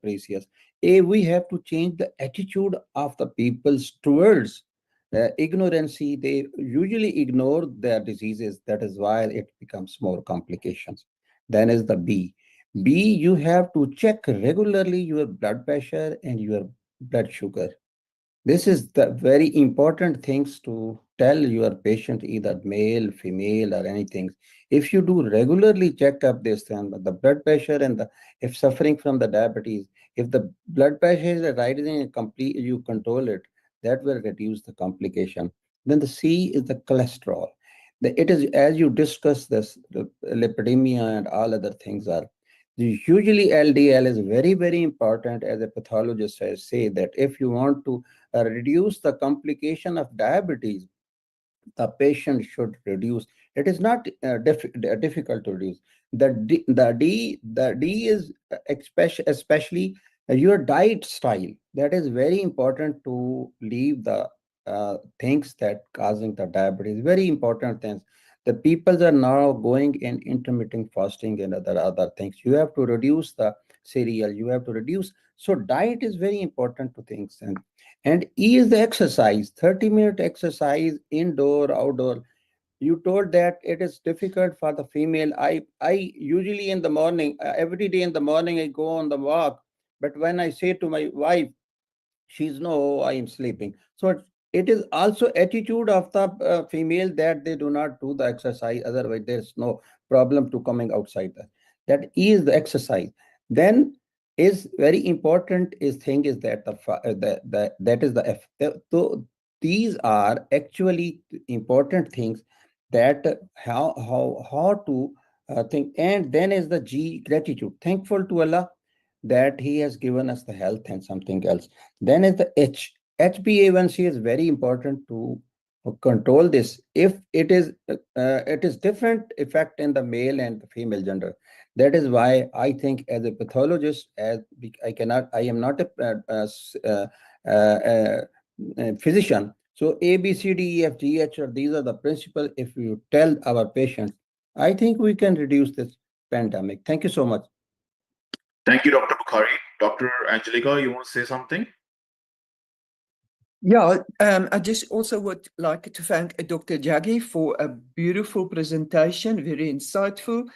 precious. We have to change the attitude of the peoples towards Ignorancy, they usually ignore their diseases. That is why it becomes more complications. Then is the B. B, you have to check regularly your blood pressure and your blood sugar. This is the very important things to tell your patient, either male, female, or anything. If you do regularly check up this thing, the blood pressure and the if suffering from the diabetes, if the blood pressure is rising and complete, you control it, that will reduce the complication. Then the C is the cholesterol. It is as you discuss this, the lipidemia and all other things are usually LDL is very, very important. As a pathologist, I say that if you want to reduce the complication of diabetes, the patient should reduce. It is not difficult to reduce. The D is especially your diet style. That is very important to leave the things that causing the diabetes. Very important things. The people are now going in intermittent fasting and other things. You have to reduce the cereal. You have to reduce. So diet is very important to things. And E is the exercise, 30-minute exercise, indoor, outdoor. You told that it is difficult for the female. I usually in the morning, every day in the morning, I go on the walk. But when I say to my wife, she's no, I am sleeping. So it is also attitude of the female that they do not do the exercise. Otherwise, there's no problem to coming outside. That is the exercise. Then is very important is thing is that that is the F. So these are actually important things that how to think. And then is the G, gratitude, thankful to Allah that he has given us the health and something else. Then is the H. HbA1c is very important to control this. If it is different effect in the male and the female gender. That is why I think as a pathologist, I am not a physician. So A, B, C, D, E, F, G, H, or these are the principles. If you tell our patients, I think we can reduce this pandemic. Thank you so much. Thank you, Dr. Bukhari. Dr. Angelica, you want to say something? Yeah, I just also would like to thank Dr. Jaggi for a beautiful presentation, very insightful.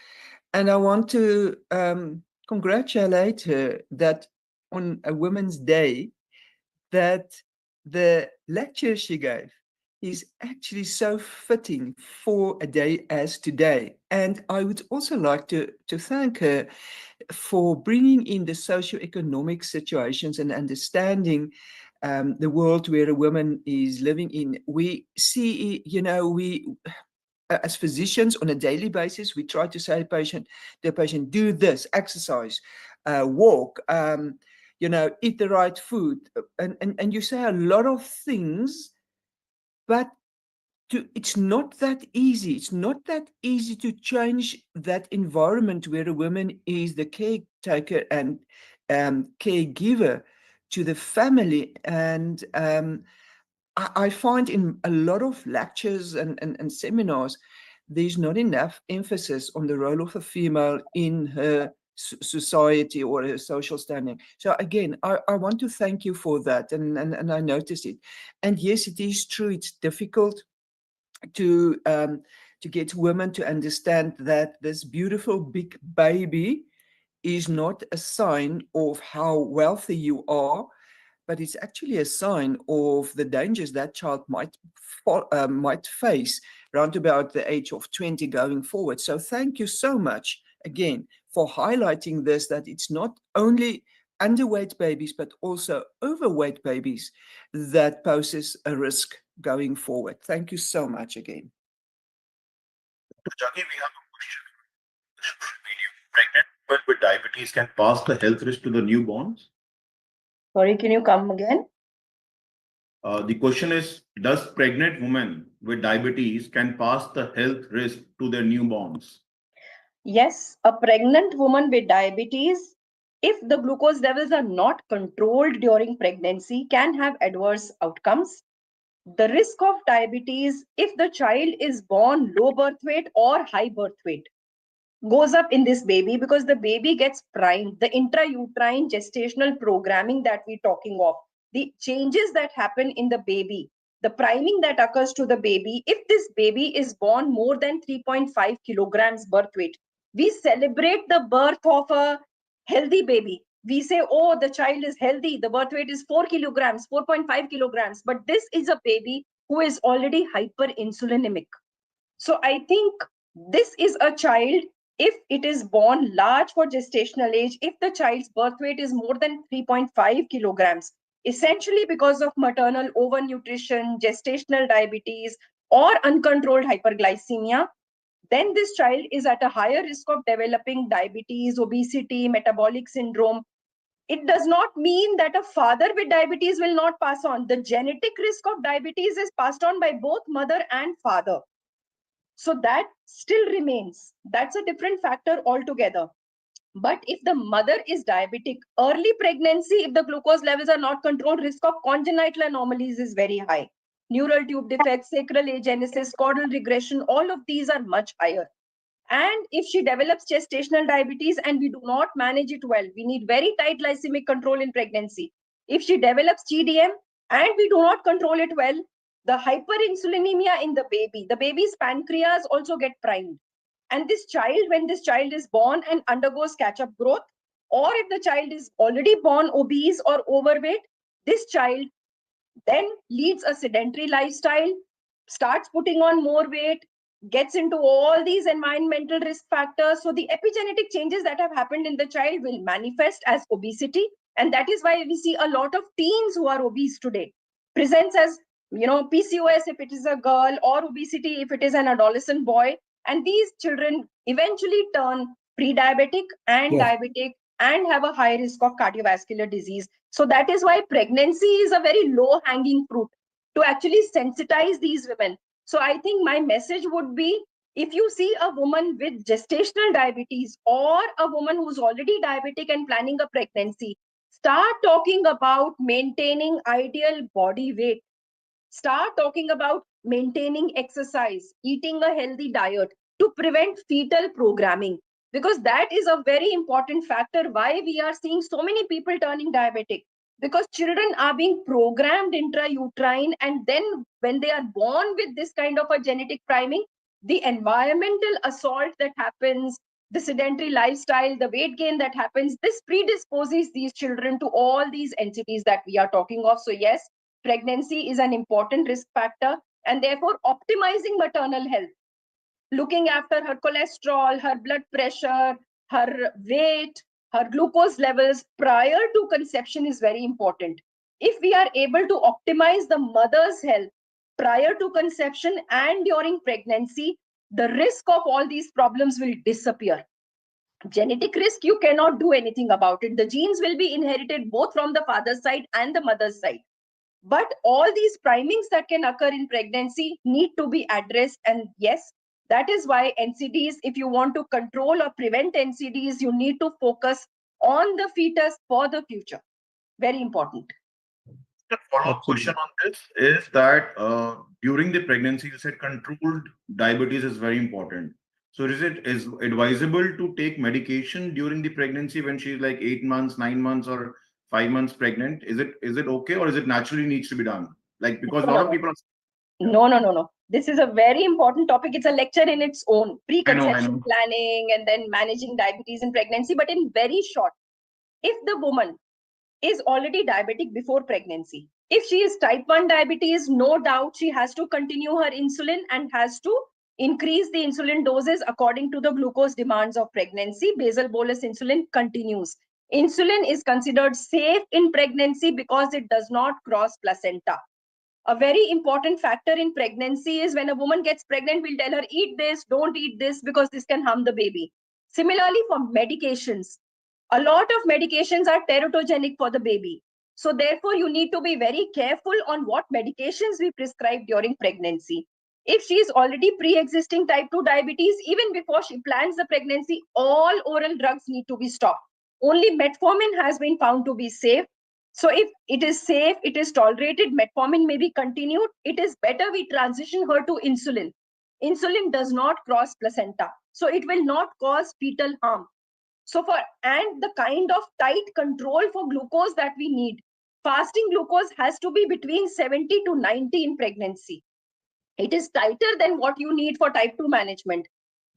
And I want to congratulate her that on a Women's Day, that the lecture she gave is actually so fitting for a day as today. And I would also like to thank her for bringing in the socioeconomic situations and understanding the world where a woman is living in. We see, we as physicians on a daily basis, we try to say to the patient, do this, exercise, walk, eat the right food. And you say a lot of things, but it's not that easy. It's not that easy to change that environment where a woman is the caretaker and caregiver to the family. And I find in a lot of lectures and seminars, there's not enough emphasis on the role of a female in her society or her social standing. So again, I want to thank you for that. And I noticed it. And yes, it is true. It's difficult to get women to understand that this beautiful big baby is not a sign of how wealthy you are, but it's actually a sign of the dangers that child might face around about the age of 20 going forward. So thank you so much again for highlighting this, that it's not only underweight babies, but also overweight babies that poses a risk going forward. Thank you so much again. Dr. Jaggi, we have a question. Pregnant women with diabetes can pass the health risk to the newborns? Sorry, can you come again? The question is, does pregnant women with diabetes can pass the health risk to their newborns? Yes, a pregnant woman with diabetes, if the glucose levels are not controlled during pregnancy, can have adverse outcomes. The risk of diabetes, if the child is born low birth weight or high birth weight, goes up in this baby because the baby gets primed. The intrauterine gestational programming that we're talking of, the changes that happen in the baby the priming that occurs to the baby, if this baby is born more than 3.5 kilograms birth weight, we celebrate the birth of a healthy baby. We say, oh, the child is healthy, the birth weight is 4 kilograms, 4.5 kilograms, but this is a baby who is already hyperinsulinemic. So I think this is a child, if it is born large for gestational age, if the child's birth weight is more than 3.5 kilograms, essentially because of maternal overnutrition, gestational diabetes, or uncontrolled hyperglycemia, then this child is at a higher risk of developing diabetes, obesity, metabolic syndrome. It does not mean that a father with diabetes will not pass on. The genetic risk of diabetes is passed on by both mother and father. So that still remains. That's a different factor altogether. But if the mother is diabetic, early pregnancy, if the glucose levels are not controlled, risk of congenital anomalies is very high. Neural tube defects, sacral agenesis, caudal regression, all of these are much higher. And if she develops gestational diabetes and we do not manage it well, we need very tight glycemic control in pregnancy. If she develops GDM and we do not control it well, the hyperinsulinemia in the baby's pancreas also get primed. And this child, when this child is born and undergoes catch-up growth, or if the child is already born obese or overweight, this child then leads a sedentary lifestyle, starts putting on more weight, gets into all these environmental risk factors. So the epigenetic changes that have happened in the child will manifest as obesity. And that is why we see a lot of teens who are obese today. Presents as, PCOS if it is a girl, or obesity if it is an adolescent boy. And these children eventually turn pre-diabetic and Yes. diabetic and have a high risk of cardiovascular disease. So that is why pregnancy is a very low-hanging fruit to actually sensitize these women. So I think my message would be, if you see a woman with gestational diabetes or a woman who's already diabetic and planning a pregnancy, start talking about maintaining ideal body weight. Start talking about maintaining exercise, eating a healthy diet to prevent fetal programming. Because that is a very important factor why we are seeing so many people turning diabetic. Because children are being programmed intrauterine, and then when they are born with this kind of a genetic priming, the environmental assault that happens, the sedentary lifestyle, the weight gain that happens, this predisposes these children to all these entities that we are talking of. So yes, pregnancy is an important risk factor, and therefore optimizing maternal health, looking after her cholesterol, her blood pressure, her weight, her glucose levels prior to conception is very important. If we are able to optimize the mother's health prior to conception and during pregnancy, the risk of all these problems will disappear. Genetic risk, you cannot do anything about it. The genes will be inherited both from the father's side and the mother's side. But all these primings that can occur in pregnancy need to be addressed. And yes, that is why NCDs, if you want to control or prevent NCDs, you need to focus on the fetus for the future. Very important. The follow-up question on this is that during the pregnancy, you said controlled diabetes is very important. So is it advisable to take medication during the pregnancy when she's like 8 months, 9 months, or 5 months pregnant? Is it okay, or is it naturally needs to be done? Like, because a lot of people are. No. This is a very important topic. It's a lecture in its own. I Preconception know. planning and then managing diabetes in pregnancy. But in very short, if the woman is already diabetic before pregnancy, if she is type 1 diabetes, no doubt she has to continue her insulin and has to increase the insulin doses according to the glucose demands of pregnancy. Basal bolus insulin continues. Insulin is considered safe in pregnancy because it does not cross placenta. A very important factor in pregnancy is when a woman gets pregnant, we'll tell her, eat this, don't eat this, because this can harm the baby. Similarly, for medications, a lot of medications are teratogenic for the baby. So therefore, you need to be very careful on what medications we prescribe during pregnancy. If she is already pre-existing type 2 diabetes, even before she plans the pregnancy, all oral drugs need to be stopped. Only metformin has been found to be safe. So if it is safe, it is tolerated, metformin may be continued, it is better we transition her to insulin. Insulin does not cross placenta, so it will not cause fetal harm. So and the kind of tight control for glucose that we need, fasting glucose has to be between 70 to 90 in pregnancy. It is tighter than what you need for type 2 management.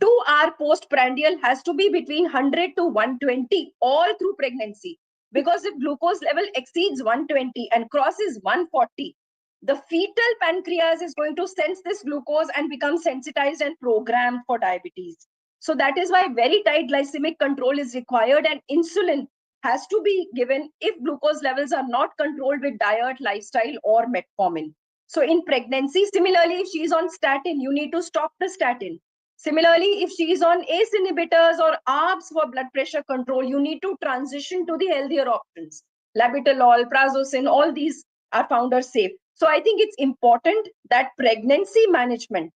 2-hour postprandial has to be between 100 to 120 all through pregnancy. Because if glucose level exceeds 120 and crosses 140, the fetal pancreas is going to sense this glucose and become sensitized and programmed for diabetes. So that is why very tight glycemic control is required, and insulin has to be given if glucose levels are not controlled with diet, lifestyle, or metformin. So in pregnancy, similarly, if she is on statin, you need to stop the statin. Similarly, if she is on ACE inhibitors or ARBs for blood pressure control, you need to transition to the healthier options. Labetalol, prazosin, all these are found are safe. So I think it's important that pregnancy management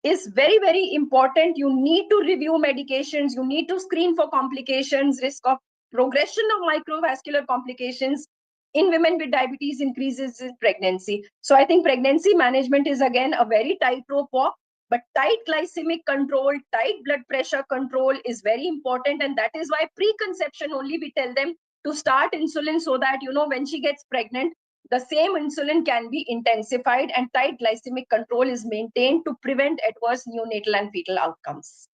is very, very important. You need to review medications. You need to screen for complications. Risk of progression of microvascular complications in women with diabetes increases in pregnancy. So I think pregnancy management is again a very tightrope walk, but tight glycemic control, tight blood pressure control is very important. And that is why preconception only we tell them to start insulin, so that, when she gets pregnant, the same insulin can be intensified and tight glycemic control is maintained to prevent adverse neonatal and fetal outcomes.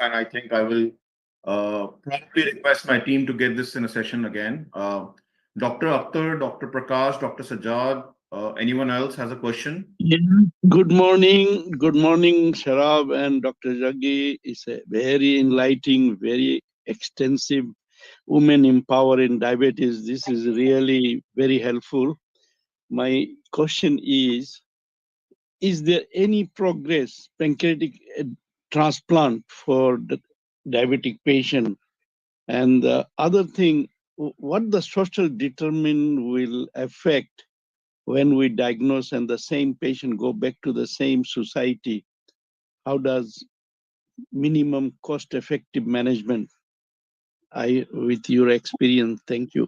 And I think I will probably request my team to get this in a session again. Dr. Akhtar, Dr. Prakash, Dr. Sajjad, anyone else has a question? Yeah. Good morning, Sharab and Dr. Jaggi. It's a very enlightening, very extensive women empowering diabetes. This is really very helpful. My question is there any progress pancreatic transplant for the diabetic patient? And the other thing, what the social determinant will affect when we diagnose and the same patient go back to the same society? How does minimum cost effective management, with your experience? Thank you.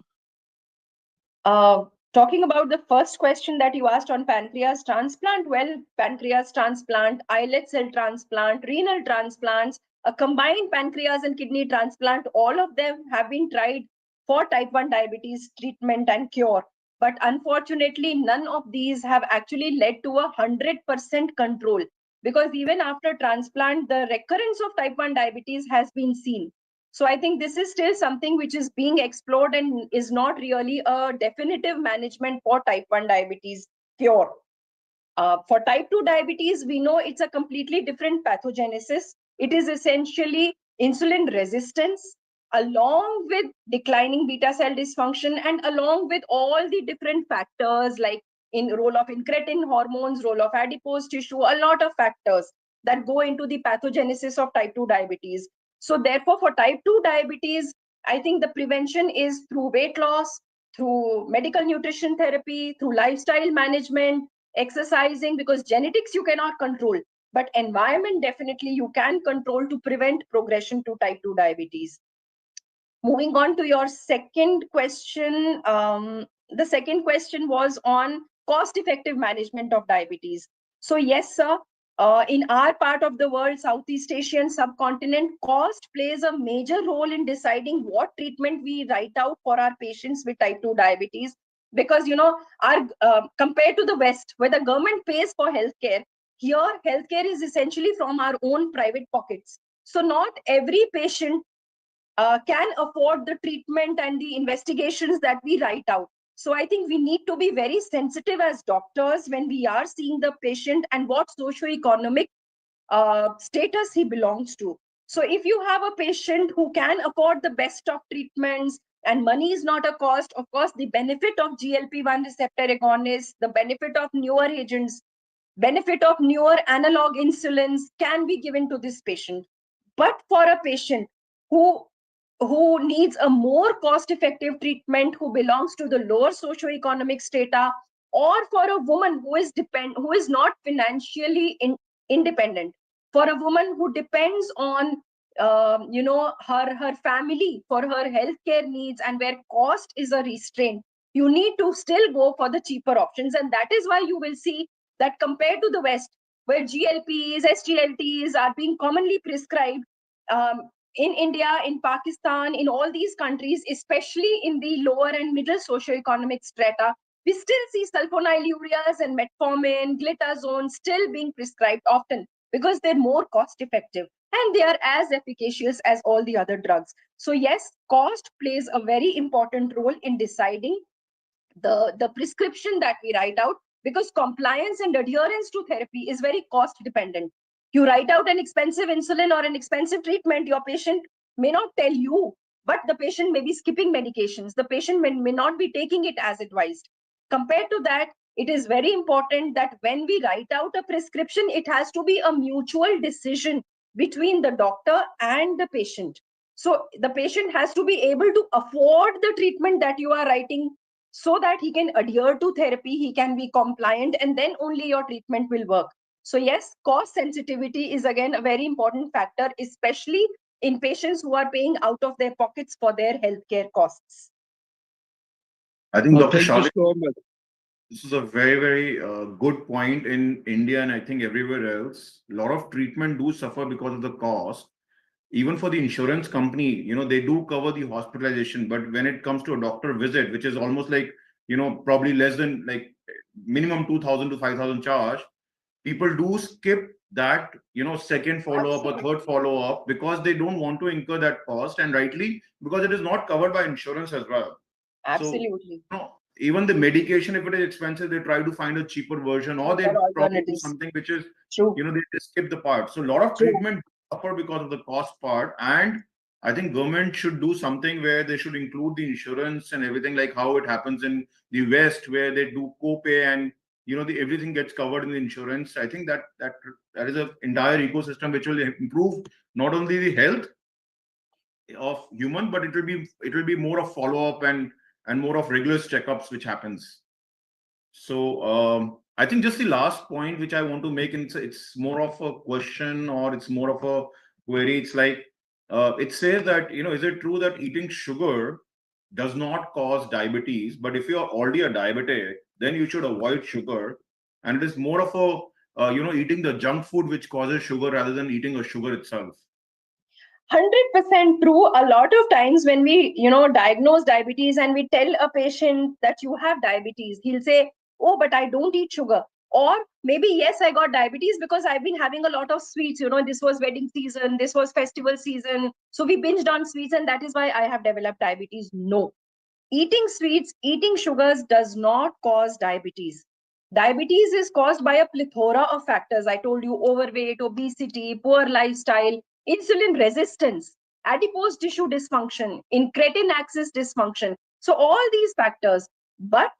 Talking about the first question that you asked on pancreas transplant, well, pancreas transplant, islet cell transplant, renal transplants, a combined pancreas and kidney transplant, all of them have been tried for type 1 diabetes treatment and cure. But unfortunately, none of these have actually led to 100% control, because even after transplant, the recurrence of type 1 diabetes has been seen. So I think this is still something which is being explored and is not really a definitive management for type 1 diabetes cure. For type 2 diabetes, we know it's a completely different pathogenesis. It is essentially insulin resistance, along with declining beta cell dysfunction, and along with all the different factors like in role of incretin hormones, role of adipose tissue, a lot of factors that go into the pathogenesis of type 2 diabetes. So therefore, for type 2 diabetes, I think the prevention is through weight loss, through medical nutrition therapy, through lifestyle management, exercising, because genetics you cannot control, but environment definitely you can control to prevent progression to type 2 diabetes. Moving on to your second question, the second question was on cost-effective management of diabetes. So yes, sir, in our part of the world, Southeast Asian subcontinent, cost plays a major role in deciding what treatment we write out for our patients with type 2 diabetes. Because, our compared to the West, where the government pays for healthcare, here healthcare is essentially from our own private pockets. So not every patient can afford the treatment and the investigations that we write out. So I think we need to be very sensitive as doctors when we are seeing the patient and what socioeconomic status he belongs to. So if you have a patient who can afford the best of treatments and money is not a cost, of course, the benefit of GLP-1 receptor agonists, the benefit of newer agents, benefit of newer analog insulins can be given to this patient. But for a patient who needs a more cost-effective treatment, who belongs to the lower socioeconomic strata, or for a woman who is not financially independent, for a woman who depends on her family for her healthcare needs, and where cost is a restraint, you need to still go for the cheaper options. And that is why you will see that compared to the West, where GLPs, SGLTs are being commonly prescribed, in India, in Pakistan, in all these countries, especially in the lower and middle socioeconomic strata, we still see sulfonylureas and metformin, glitazone still being prescribed often because they're more cost effective and they are as efficacious as all the other drugs. So yes, cost plays a very important role in deciding the prescription that we write out, because compliance and adherence to therapy is very cost dependent. You write out an expensive insulin or an expensive treatment, your patient may not tell you, but the patient may be skipping medications. The patient may not be taking it as advised. Compared to that, it is very important that when we write out a prescription, it has to be a mutual decision between the doctor and the patient. So the patient has to be able to afford the treatment that you are writing so that he can adhere to therapy, he can be compliant, and then only your treatment will work. So yes, cost sensitivity is again a very important factor, especially in patients who are paying out of their pockets for their healthcare costs. I think Dr. Thank you Shalini, so much. this is a very, very good point in India, and I think everywhere else. A lot of treatment do suffer because of the cost. Even for the insurance company, they do cover the hospitalization, but when it comes to a doctor visit, which is almost like, probably less than like minimum 2,000 to 5,000 charge, people do skip that, second follow-up or third follow-up because they don't want to incur that cost, and rightly, because it is not covered by insurance as well. Absolutely. So, even the medication, if it is expensive, they try to find a cheaper version, or they Better probably do alternatives. something which is, True. they just skip the part. So a lot of True. treatment suffer because of the cost part, and I think government should do something where they should include the insurance and everything, like how it happens in the West, where they do co-pay and everything gets covered in the insurance. I think that is an entire ecosystem which will improve not only the health of human, but it will be more of follow-up and more of rigorous checkups which happens. So I think just the last point which I want to make, and it's more of a question or it's more of a query. It's like it says that, is it true that eating sugar does not cause diabetes, but if you are already a diabetic, then you should avoid sugar, and it is more of a eating the junk food which causes sugar rather than eating a sugar itself. 100% true. A lot of times when we diagnose diabetes and we tell a patient that you have diabetes, he'll say, oh, but I don't eat sugar. Or maybe, yes, I got diabetes because I've been having a lot of sweets. This was wedding season, this was festival season, so we binged on sweets and that is why I have developed diabetes. No, eating sweets, eating sugars does not cause diabetes. Diabetes is caused by a plethora of factors. I told you: overweight, obesity, poor lifestyle, insulin resistance, adipose tissue dysfunction, incretin axis dysfunction. So all these factors. But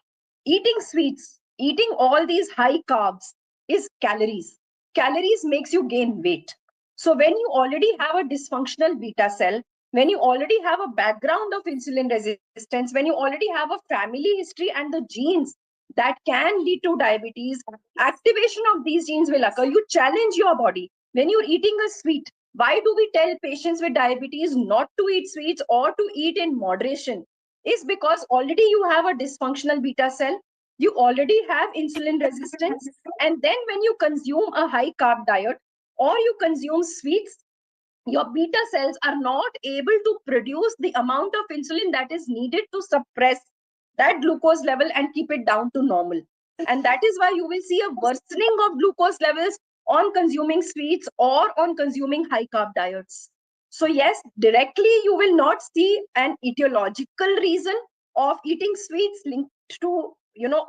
eating sweets, eating all these high carbs is calories. Calories makes you gain weight. So when you already have a dysfunctional beta cell, when you already have a background of insulin resistance, when you already have a family history and the genes that can lead to diabetes, activation of these genes will occur. You challenge your body. When you're eating a sweet, why do we tell patients with diabetes not to eat sweets or to eat in moderation? Is because already you have a dysfunctional beta cell, you already have insulin resistance, and then when you consume a high carb diet or you consume sweets, your beta cells are not able to produce the amount of insulin that is needed to suppress that glucose level and keep it down to normal. And that is why you will see a worsening of glucose levels on consuming sweets or on consuming high carb diets. So yes, directly you will not see an etiological reason of eating sweets linked to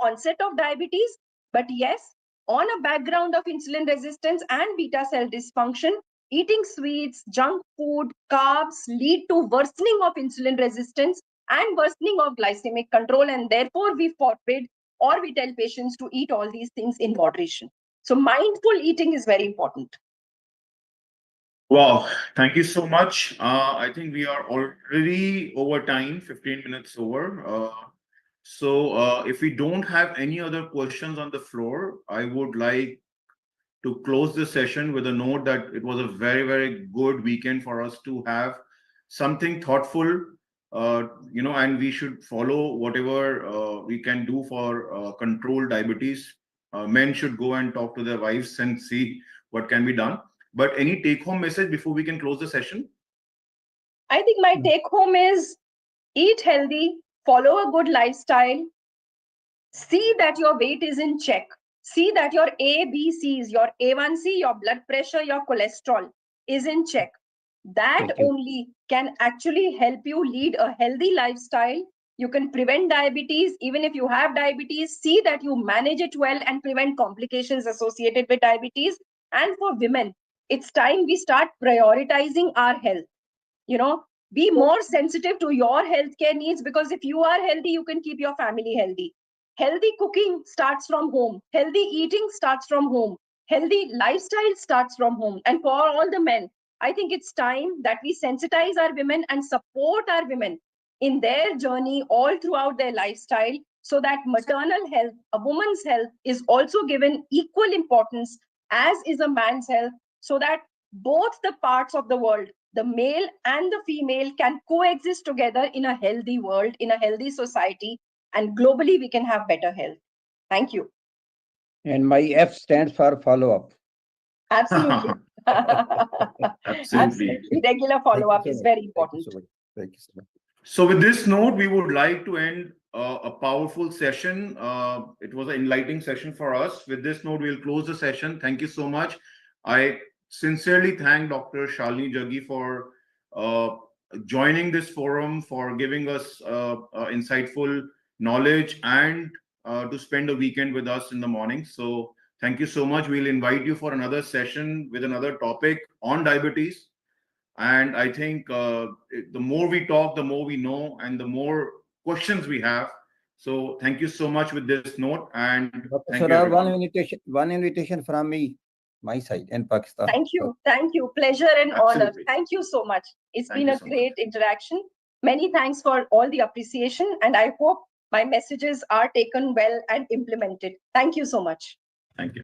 onset of diabetes. But yes, on a background of insulin resistance and beta cell dysfunction, eating sweets, junk food, carbs lead to worsening of insulin resistance and worsening of glycemic control, and therefore we forbid or we tell patients to eat all these things in moderation. So mindful eating is very important. Wow, thank you so much. I think we are already over time, 15 minutes over. So if we don't have any other questions on the floor, I would like to close the session with a note that it was a very, very good weekend for us to have something thoughtful, and we should follow whatever we can do for control diabetes. Men should go and talk to their wives and see what can be done. But any take home message before we can close the session? I think my take home is eat healthy, follow a good lifestyle, see that your weight is in check, see that your ABCs, your A1C, your blood pressure, your cholesterol is in check. That Thank you. only can actually help you lead a healthy lifestyle. You can prevent diabetes. Even if you have diabetes, see that you manage it well and prevent complications associated with diabetes. And for women, it's time we start prioritizing our health. You know, be more sensitive to your healthcare needs, because if you are healthy, you can keep your family healthy. Healthy cooking starts from home. Healthy eating starts from home. Healthy lifestyle starts from home. And for all the men, I think it's time that we sensitize our women and support our women in their journey all throughout their lifestyle, so that maternal health, a woman's health, is also given equal importance as is a man's health, so that both the parts of the world, the male and the female, can coexist together in a healthy world, in a healthy society, and globally we can have better health. Thank you. And my F stands for follow-up. Absolutely. Absolutely. Regular follow-up is very important. Thank you so much. So with this note, we would like to end a powerful session. It was an enlightening session for us. With this note, we'll close the session. Thank you so much. I sincerely thank Dr. Shalini Jaggi for joining this forum, for giving us insightful knowledge, and to spend a weekend with us in the morning. So thank you so much. We'll invite you for another session with another topic on diabetes. And I think the more we talk, the more we know, and the more questions we have. So thank you so much with this note, and thank you, Sir, everyone. one invitation from me, my side, and Pakistan. Thank you. Thank you. Pleasure and honor. Absolutely. Thank you so much. It's Thank been you a so much. great interaction. Many thanks for all the appreciation, and I hope my messages are taken well and implemented. Thank you so much. Thank you.